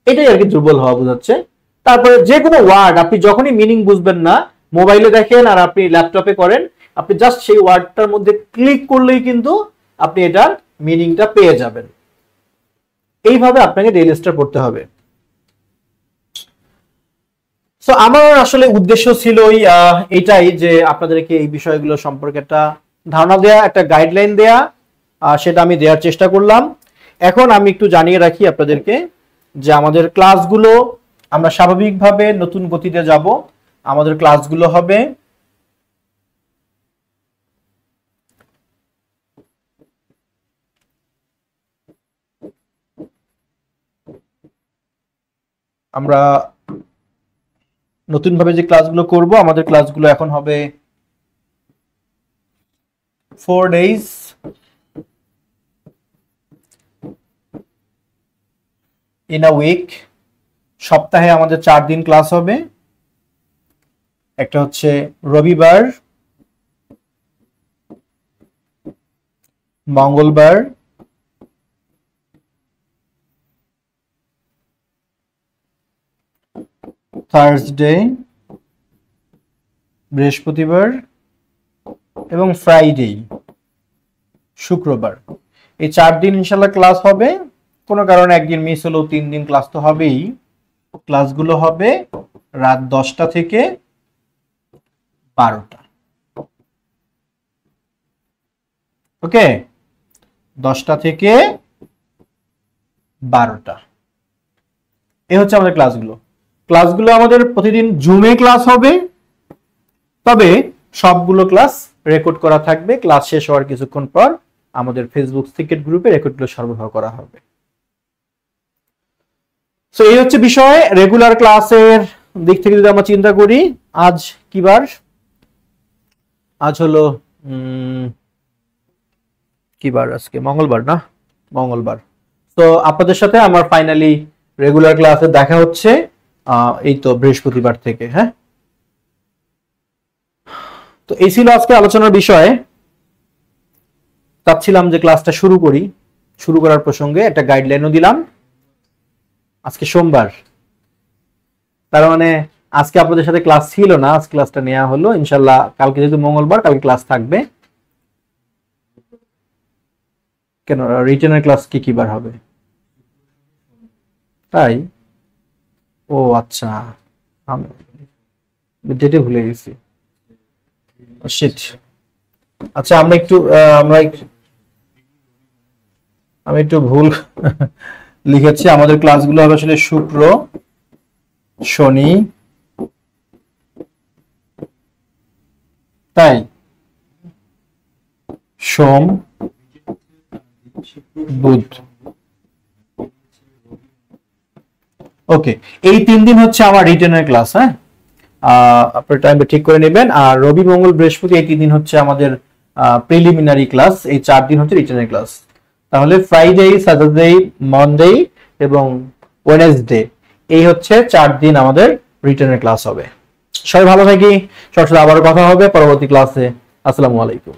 এটাই আর কি দুর্বল হওয়া বোঝাচ্ছে। তারপরে যে কোনো ওয়ার্ড আপনি যখনই মিনিং বুঝবেন না, মোবাইলে দেখেন আর আপনি ল্যাপটপে করেন, আপনি জাস্ট সেই ওয়ার্ডটার মধ্যে ক্লিক করলেই কিন্তু আপনি এটার মিনিংটা পেয়ে যাবেন। এইভাবে আপনাকে ডেইলি স্টার পড়তে হবে। সো আমার আসলে উদ্দেশ্য ছিল এইটাই যে আপনাদেরকে এই বিষয়গুলো সম্পর্কে একটা ধারণা দেয়া, একটা গাইডলাইন দেয়া, সেটা আমি দেওয়ার চেষ্টা করলাম। এখন আমি একটু জানিয়ে রাখি আপনাদেরকে যে আমাদের ক্লাসগুলো আমরা স্বাভাবিকভাবে নতুন গতিতে যাব। আমাদের ক্লাসগুলো হবে আমরা নতুনভাবে যে ক্লাসগুলো করব, আমাদের ক্লাসগুলো এখন হবে 4 days in a week। সপ্তাহে আমাদের 4 দিন ক্লাস হবে। একটা হচ্ছে রবিবার, মঙ্গলবার, থার্সডে, বৃহস্পতিবার এবং ফ্রাইডে, শুক্রবার। এই 4 দিন ইনশাল্লাহ ক্লাস হবে। কোনো কারণে একদিন মিস হলেও 3 দিন ক্লাস তো হবেই। ক্লাসগুলো হবে রাত 10টা থেকে 12টা। ওকে, 10টা থেকে 12টা এই হচ্ছে আমাদের ক্লাসগুলো। ক্লাসগুলো আমাদের প্রতিদিন জুমে ক্লাস হবে, তবে সবগুলো ক্লাস রেকর্ড করা থাকবে। ক্লাস শেষ হওয়ার কিছুক্ষণ পর আমাদের ফেসবুক সিক্রেট গ্রুপে রেকর্ডগুলো সরবরাহ করা হবে। সো এই হচ্ছে বিষয়। রেগুলার ক্লাসের দিক থেকে যদি আমরা চিন্তা করি, আজ কি বার? আজ হলো কি বার? আজকে মঙ্গলবার না? মঙ্গলবার। তো আপনাদের সাথে আমার ফাইনালি রেগুলার ক্লাসে দেখা হচ্ছে এই তো বৃহস্পতিবার থেকে। হ্যাঁ, তো এই ছিল আজকে আলোচনার বিষয়। চাচ্ছিলাম যে ক্লাসটা শুরু করি, শুরু করার প্রসঙ্গে একটা গাইডলাইনও দিলাম। আজকে সোমবার, তার মানে আজকে আপনাদের সাথে ক্লাস ছিল না, আজ ক্লাসটা নেওয়া হলো। ইনশাল্লাহ কালকে যেহেতু মঙ্গলবার, কালকে ক্লাস থাকবে। কেন রিটেনের ক্লাস কি বার হবে? তাই? ও আচ্ছা, আমি ডেটে ভুলে গেছি। শিট। আচ্ছা, আমি একটু ভুল লিখেছি। আমাদের ক্লাসগুলো হবে আসলে শুক্র, শনি, তাই সোম, বুধ। ওকে, এই 3 দিন হচ্ছে আমার রিটেনের ক্লাস। হ্যাঁ, আপনার টাইমটা ঠিক করে নেবেন। আর রবি, মঙ্গল, বৃহস্পতি এই 3 দিন হচ্ছে আমাদের প্রিলিমিনারি ক্লাস। এই 4 দিন হচ্ছে রিটেনের ক্লাস। তাহলে ফ্রাইডে, স্যাটারডে, মানডে এবং ওয়েডনেসডে এই হচ্ছে 4 দিন আমাদের রিটেনের ক্লাস হবে। সবাই ভালো থাকি, সবার সাথে আবারও কথা হবে পরবর্তী ক্লাসে। আসসালামু আলাইকুম।